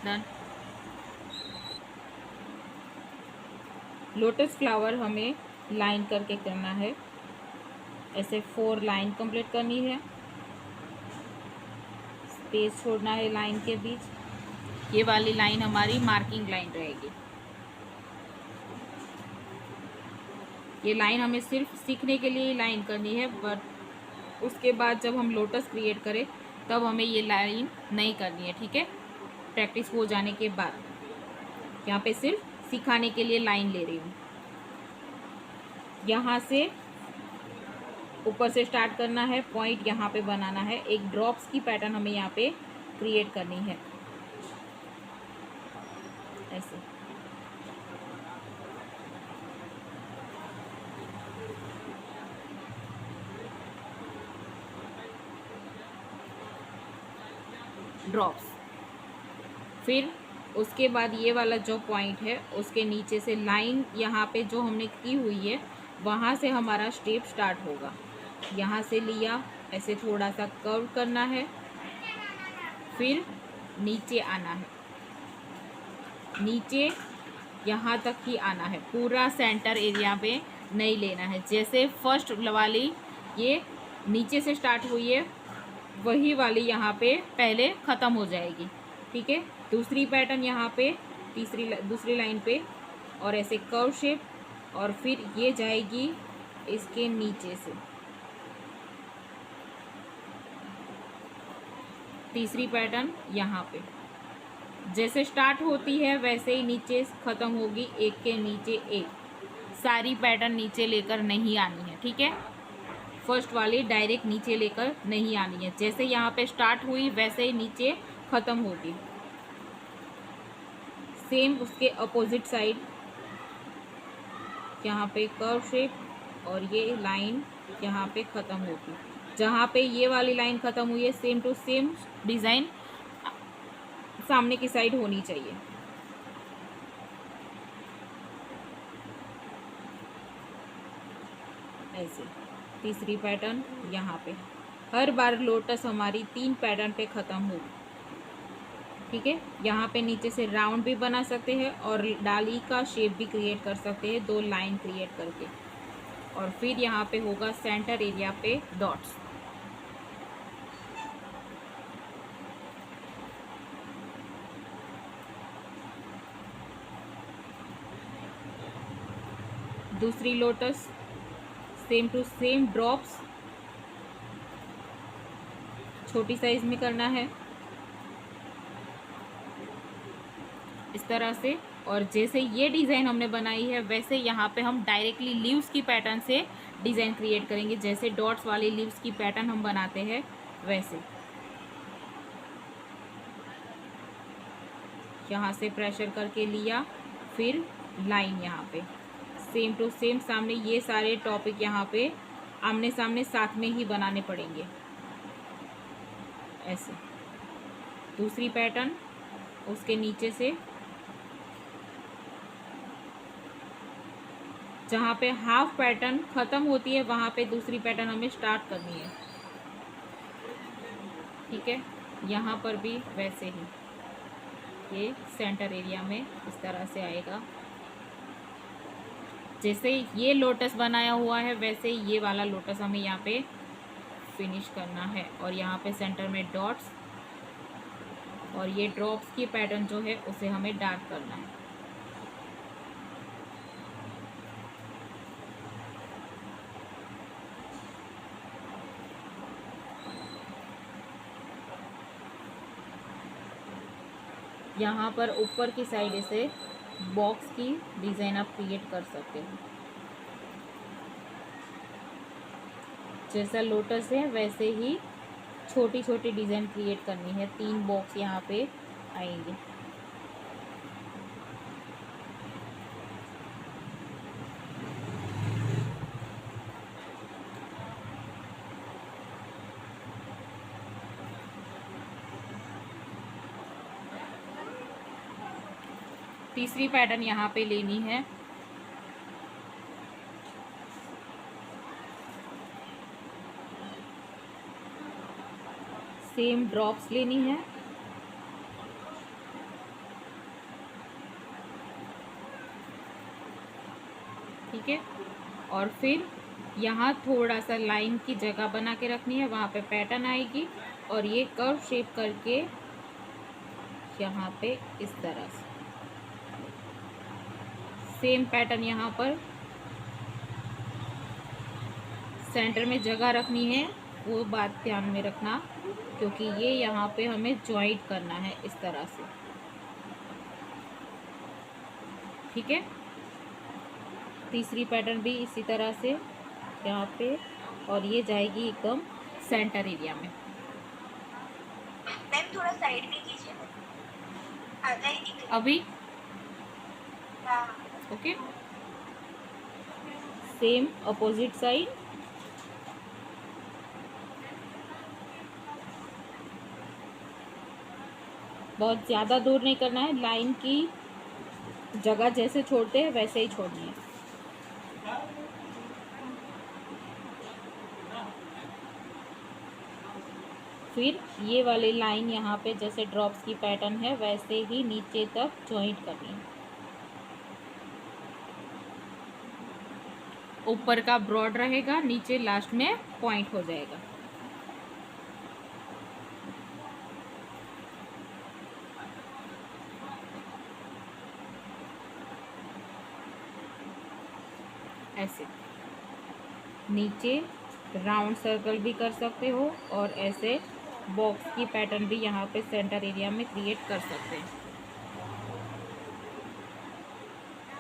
डन। लोटस फ्लावर हमें लाइन करके करना है, ऐसे 4 लाइन कंप्लीट करनी है, स्पेस छोड़ना है लाइन के बीच। ये वाली लाइन हमारी मार्किंग लाइन रहेगी। ये लाइन हमें सिर्फ सीखने के लिए लाइन करनी है, बट उसके बाद जब हम लोटस क्रिएट करें तब हमें ये लाइन नहीं करनी है, ठीक है। प्रैक्टिस हो जाने के बाद यहाँ पे सिर्फ सिखाने के लिए लाइन ले रही हूँ। यहाँ से ऊपर से स्टार्ट करना है, पॉइंट यहाँ पे बनाना है, एक ड्रॉप्स की पैटर्न हमें यहाँ पे क्रिएट करनी है ऐसे। ड्रॉप्स, फिर उसके बाद ये वाला जो पॉइंट है उसके नीचे से लाइन यहाँ पे जो हमने की हुई है वहाँ से हमारा स्टेप स्टार्ट होगा। यहाँ से लिया, ऐसे थोड़ा सा कर्व करना है, फिर नीचे आना है, नीचे यहाँ तक ही आना है, पूरा सेंटर एरिया पे नहीं लेना है। जैसे फर्स्ट वाली ये नीचे से स्टार्ट हुई है वही वाली यहाँ पे पहले ख़त्म हो जाएगी, ठीक है। दूसरी पैटर्न यहाँ पे दूसरी लाइन पे और ऐसे कर्व शेप, और फिर ये जाएगी इसके नीचे से। तीसरी पैटर्न यहाँ पे जैसे स्टार्ट होती है वैसे ही नीचे ख़त्म होगी, एक के नीचे एक। सारी पैटर्न नीचे लेकर नहीं आनी है, ठीक है। फर्स्ट वाली डायरेक्ट नीचे लेकर नहीं आनी है, जैसे यहाँ पे स्टार्ट हुई वैसे ही नीचे ख़त्म होगी। सेम उसके अपोजिट साइड यहाँ पे कर्व शेप और ये लाइन यहाँ पे ख़त्म होगी। जहाँ पे ये वाली लाइन ख़त्म हुई है सेम टू सेम डिज़ाइन सामने की साइड होनी चाहिए। ऐसे तीसरी पैटर्न यहाँ पे, हर बार लोटस हमारी 3 पैटर्न पे ख़त्म होगी, ठीक है। यहाँ पे नीचे से राउंड भी बना सकते हैं और डाली का शेप भी क्रिएट कर सकते हैं 2 लाइन क्रिएट करके। और फिर यहाँ पे होगा सेंटर एरिया पे डॉट्स। दूसरी lotus same to same drops, छोटी साइज में करना है इस तरह से। और जैसे ये डिज़ाइन हमने बनाई है वैसे यहाँ पे हम डायरेक्टली लीव्स की पैटर्न से डिज़ाइन क्रिएट करेंगे, जैसे डॉट्स वाली लीव्स की पैटर्न हम बनाते हैं वैसे। यहाँ से प्रेशर करके लिया, फिर लाइन यहाँ पे सेम टू सेम सामने। ये सारे टॉपिक यहाँ पे आमने सामने साथ में ही बनाने पड़ेंगे ऐसे। दूसरी पैटर्न उसके नीचे से, जहाँ पे हाफ पैटर्न ख़त्म होती है वहाँ पे दूसरी पैटर्न हमें स्टार्ट करनी है, ठीक है। यहाँ पर भी वैसे ही, ये सेंटर एरिया में इस तरह से आएगा। जैसे ये लोटस बनाया हुआ है वैसे ही ये वाला लोटस हमें यहाँ पे फिनिश करना है। और यहाँ पे सेंटर में डॉट्स, और ये ड्रॉप्स की पैटर्न जो है उसे हमें डार्क करना है। यहाँ पर ऊपर की साइड से बॉक्स की डिज़ाइन आप क्रिएट कर सकते हो। जैसा लोटस है वैसे ही छोटी छोटी डिज़ाइन क्रिएट करनी है। 3 बॉक्स यहाँ पे आएंगे। तीसरी पैटर्न यहाँ पे लेनी है, सेम ड्रॉप्स लेनी है, ठीक है। और फिर यहाँ थोड़ा सा लाइन की जगह बना के रखनी है, वहाँ पे पैटर्न आएगी और ये कर्व शेप करके यहाँ पे इस तरह से सेम पैटर्न यहाँ पर सेंटर में जगह रखनी है। वो बात ध्यान में रखना, क्योंकि ये यहाँ पे हमें जॉइंट करना है इस तरह से, ठीक है। तीसरी पैटर्न भी इसी तरह से यहाँ पे, और ये जाएगी एकदम सेंटर एरिया में। मैम थोड़ा साइड में कीजिए, आधा ही दिख रहा अभी है। Okay, same opposite side. बहुत ज़्यादा दूर नहीं करना है, लाइन की जगह जैसे छोड़ते हैं वैसे ही छोड़नी है। फिर ये वाली लाइन यहाँ पे जैसे ड्रॉप्स की पैटर्न है वैसे ही नीचे तक जॉइंट करनी है। ऊपर का ब्रॉड रहेगा, नीचे लास्ट में पॉइंट हो जाएगा। ऐसे नीचे राउंड सर्कल भी कर सकते हो और ऐसे बॉक्स की पैटर्न भी यहाँ पे सेंटर एरिया में क्रिएट कर सकते हैं।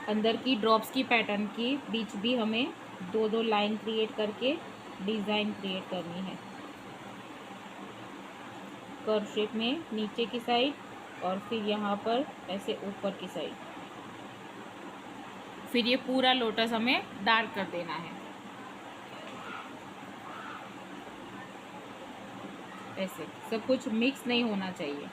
अंदर की ड्रॉप्स की पैटर्न के बीच भी हमें दो दो लाइन क्रिएट करके डिज़ाइन क्रिएट करनी है, कर्व शेप में नीचे की साइड और फिर यहाँ पर ऐसे ऊपर की साइड। फिर ये पूरा लोटस हमें डार्क कर देना है ऐसे। सब कुछ मिक्स नहीं होना चाहिए।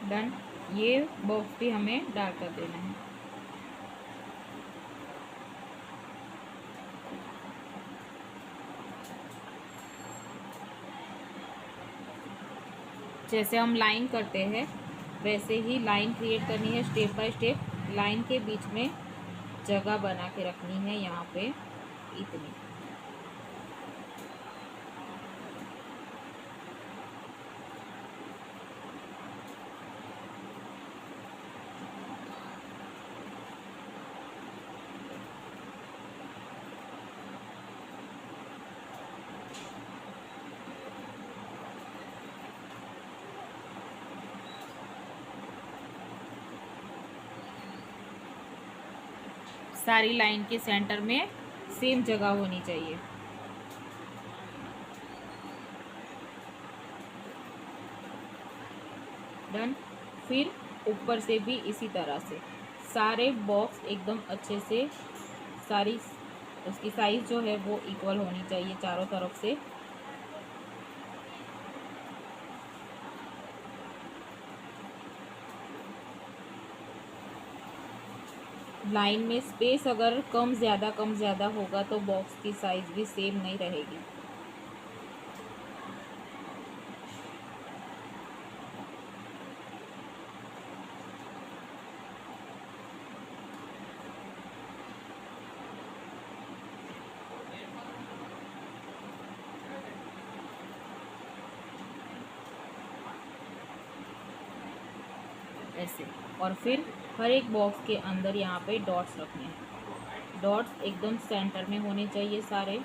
डन। ये बॉक्स भी हमें डार्क कर देना है। जैसे हम लाइन करते हैं वैसे ही लाइन क्रिएट करनी है, स्टेप बाय स्टेप। लाइन के बीच में जगह बना के रखनी है यहाँ पे इतनी। सारी लाइन के सेंटर में सेम जगह होनी चाहिए। डन। फिर ऊपर से भी इसी तरह से सारे बॉक्स एकदम अच्छे से, सारी उसकी साइज जो है वो इक्वल होनी चाहिए चारों तरफ से। लाइन में स्पेस अगर कम ज़्यादा होगा तो बॉक्स की साइज़ भी सेम नहीं रहेगी। ऐसे। और फिर हर एक बॉक्स के अंदर यहाँ पे डॉट्स रखने हैं। डॉट्स एकदम सेंटर में होने चाहिए सारे।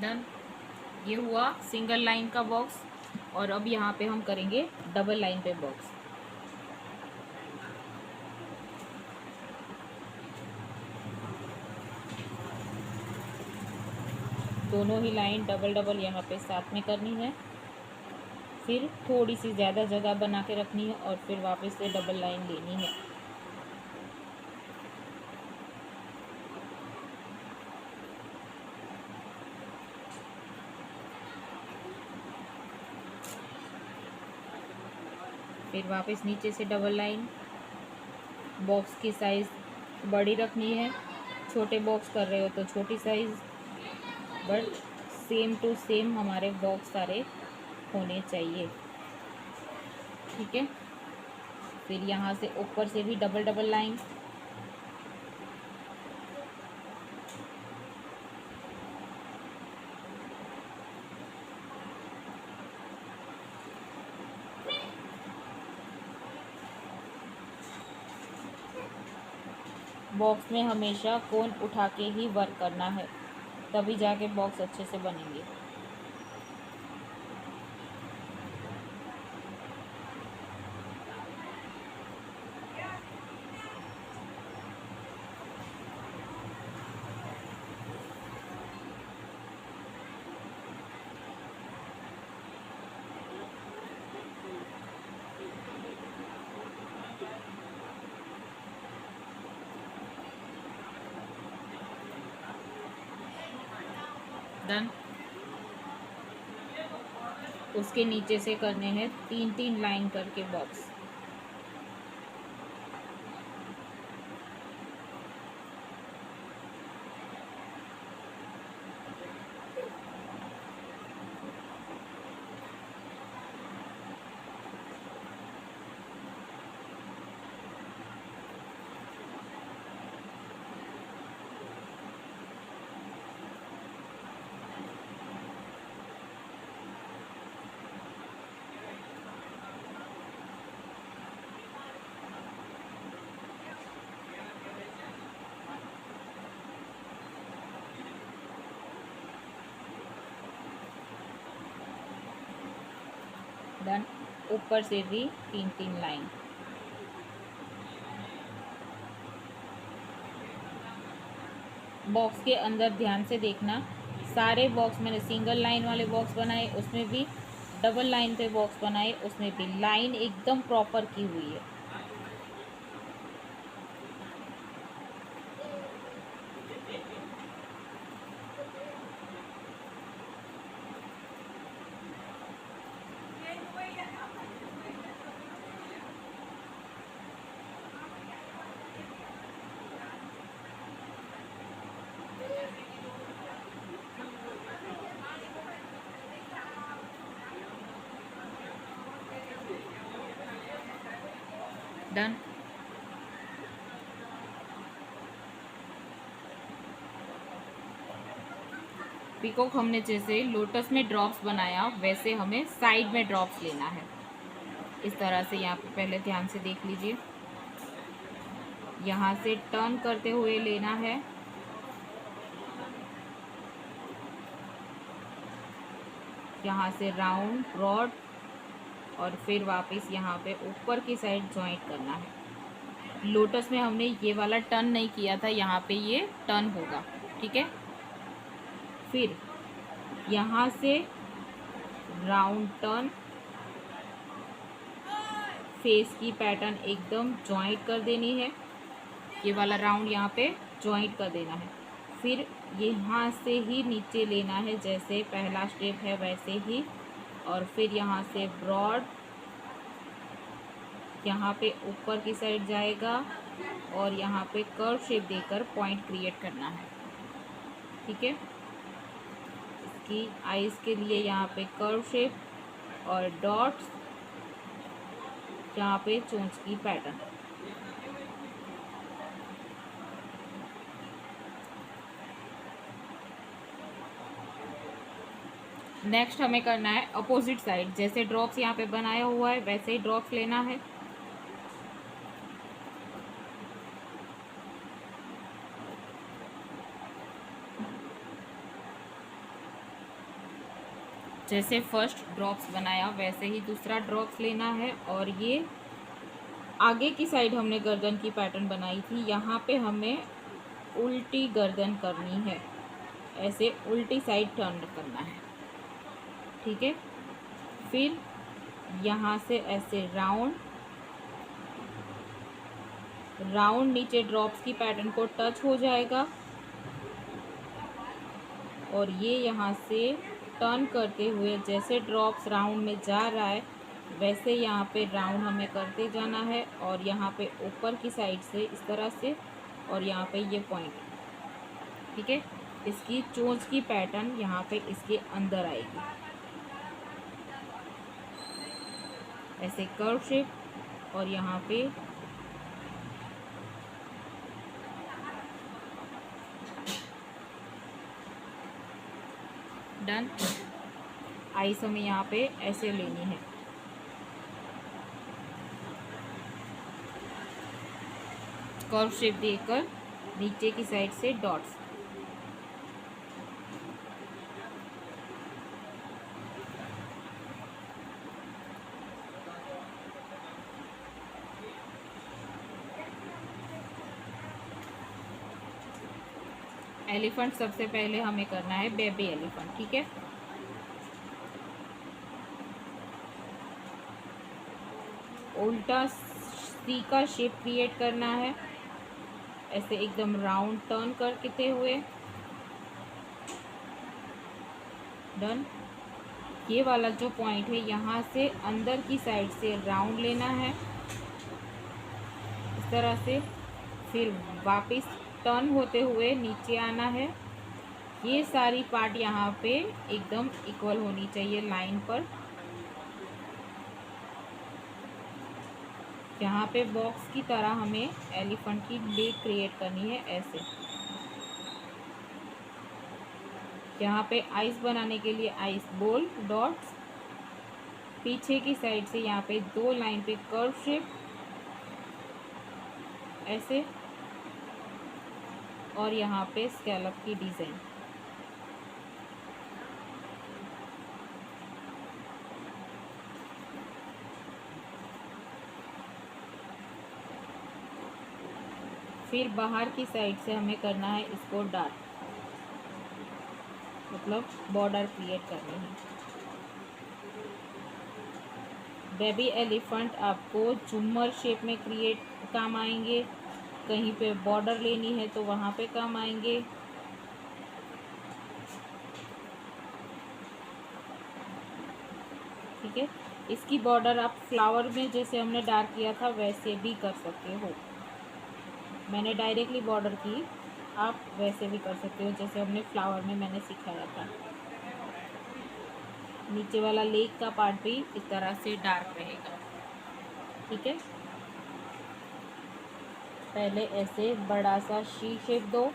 डन। ये हुआ सिंगल लाइन का बॉक्स। और अब यहाँ पे हम करेंगे डबल लाइन पे बॉक्स। दोनों ही लाइन डबल डबल यहाँ पे साथ में करनी है। फिर थोड़ी सी ज़्यादा जगह बना के रखनी है और फिर वापस से डबल लाइन लेनी है। फिर वापस नीचे से डबल लाइन। बॉक्स की साइज़ बड़ी रखनी है, छोटे बॉक्स कर रहे हो तो छोटी size, but same to same हमारे बॉक्स सारे होने चाहिए। ठीक है, फिर यहाँ से ऊपर से भी डबल डबल लाइन। बॉक्स में हमेशा कोन उठा के ही वर्क करना है, तभी जाके बॉक्स अच्छे से बनेंगे। डन। उसके नीचे से करने हैं 3-3 लाइन करके बॉक्स। डन। ऊपर से भी 3-3 लाइन। बॉक्स के अंदर ध्यान से देखना, सारे बॉक्स मैंने सिंगल लाइन वाले बॉक्स बनाए, उसमें भी डबल लाइन पे बॉक्स बनाए, उसमें भी लाइन एकदम प्रॉपर की हुई है। डन। पीकॉक हमने जैसे लोटस में ड्रॉप्स बनाया, वैसे हमें साइड में ड्रॉप्स लेना है। इस तरह से यहाँ पे पहले ध्यान से देख लीजिए, यहाँ से टर्न करते हुए लेना है, यहाँ से राउंड ब्रॉड, और फिर वापस यहाँ पे ऊपर की साइड जॉइंट करना है। लोटस में हमने ये वाला टर्न नहीं किया था, यहाँ पे ये टर्न होगा। ठीक है, फिर यहाँ से राउंड टर्न, फेस की पैटर्न एकदम जॉइंट कर देनी है, ये वाला राउंड यहाँ पे जॉइंट कर देना है। फिर यहाँ से ही नीचे लेना है, जैसे पहला स्टेप है वैसे ही, और फिर यहाँ से ब्रॉड, यहाँ पे ऊपर की साइड जाएगा और यहाँ पे कर्व शेप देकर पॉइंट क्रिएट करना है। ठीक है, इसकी आईज के लिए यहाँ पे कर्व शेप और डॉट्स, यहाँ पे चोंच की पैटर्न। नेक्स्ट हमें करना है अपोजिट साइड, जैसे ड्रॉप्स यहाँ पे बनाया हुआ है वैसे ही ड्रॉप्स लेना है। जैसे फर्स्ट ड्रॉप्स बनाया वैसे ही दूसरा ड्रॉप्स लेना है, और ये आगे की साइड हमने गर्दन की पैटर्न बनाई थी, यहाँ पे हमें उल्टी गर्दन करनी है, ऐसे उल्टी साइड टर्न करना है। ठीक है, फिर यहाँ से ऐसे राउंड राउंड नीचे ड्रॉप्स की पैटर्न को टच हो जाएगा, और ये यहाँ से टर्न करते हुए जैसे ड्रॉप्स राउंड में जा रहा है वैसे यहाँ पे राउंड हमें करते जाना है और यहाँ पे ऊपर की साइड से इस तरह से, और यहाँ पे ये पॉइंट, ठीक है। इसकी चोंच की पैटर्न यहाँ पे इसके अंदर आएगी, ऐसे कर्व शेप, और यहाँ पे डन। आइस हमें यहाँ पे ऐसे लेनी है, कर्व शेप देकर नीचे की साइड से डॉट्स। एलिफेंट सबसे पहले हमें करना है बेबी एलिफेंट, ठीक है। उल्टा सी का शेप क्रिएट करना है, ऐसे एकदम राउंड टर्न करते हुए। डन। ये वाला जो पॉइंट है यहाँ से अंदर की साइड से राउंड लेना है इस तरह से, फिर वापस टर्न होते हुए नीचे आना है। ये सारी पार्ट यहाँ पे एकदम इक्वल होनी चाहिए लाइन पर। यहाँ पे बॉक्स की तरह हमें एलिफेंट की लेग क्रिएट करनी है ऐसे। यहाँ पे आइस बनाने के लिए आइस बोल डॉट्स, पीछे की साइड से यहाँ पे 2 लाइन पे कर्व शेप ऐसे, और यहाँ पे स्कैलप की डिज़ाइन। फिर बाहर की साइड से हमें करना है इसको डार्क, मतलब बॉर्डर क्रिएट करनी है। बेबी एलिफेंट आपको झूमर शेप में क्रिएट काम आएंगे, कहीं पे बॉर्डर लेनी है तो वहाँ पे काम आएंगे। ठीक है, इसकी बॉर्डर आप फ्लावर में जैसे हमने डार्क किया था वैसे भी कर सकते हो। मैंने डायरेक्टली बॉर्डर की, आप वैसे भी कर सकते हो जैसे हमने फ्लावर में मैंने सिखाया था। नीचे वाला लेग का पार्ट भी इस तरह से डार्क रहेगा, ठीक है। पहले ऐसे बड़ा सा शी शेप दो,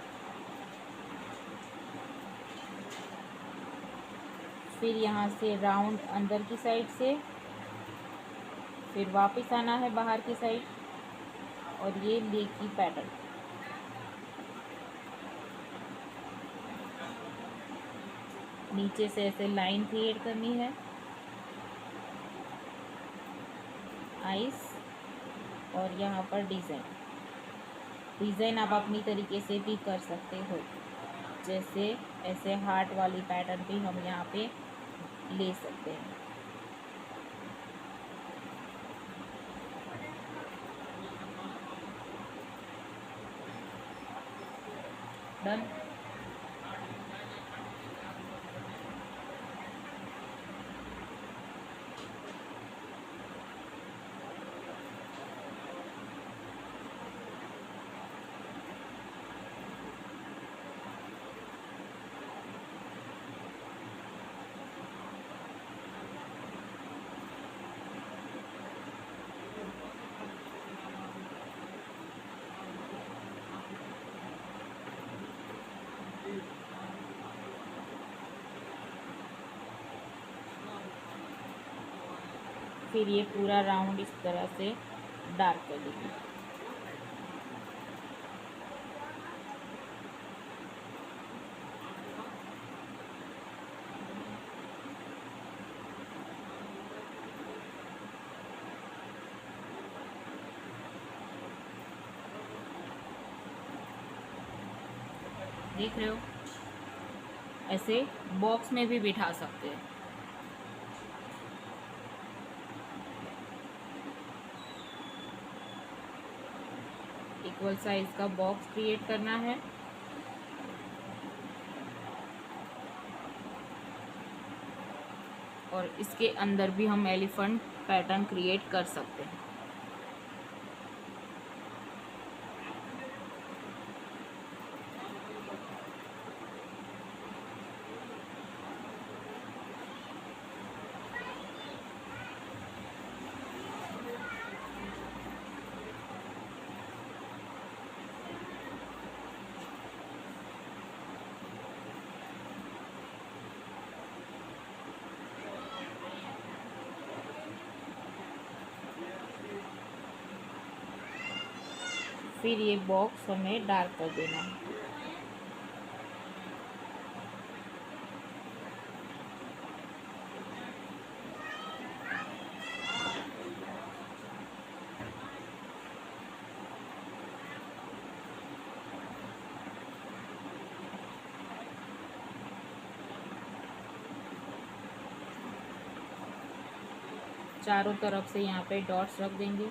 फिर यहाँ से राउंड अंदर की साइड से, फिर वापस आना है बाहर की साइड, और ये लेग की पैटर्न। नीचे से ऐसे लाइन क्रिएट करनी है, आइस, और यहाँ पर डिज़ाइन आप अपनी तरीके से भी कर सकते हो, जैसे ऐसे हार्ट वाली पैटर्न भी हम यहाँ पे ले सकते हैं। डन। फिर ये पूरा राउंड इस तरह से डार्क कर देंगे। देख रहे हो, ऐसे बॉक्स में भी बिठा सकते हैं। इक्वल साइज का बॉक्स क्रिएट करना है, और इसके अंदर भी हम एलिफेंट पैटर्न क्रिएट कर सकते हैं। फिर ये बॉक्स हमें डार्क कर देना है। चारों तरफ से यहाँ पे डॉट्स रख देंगे।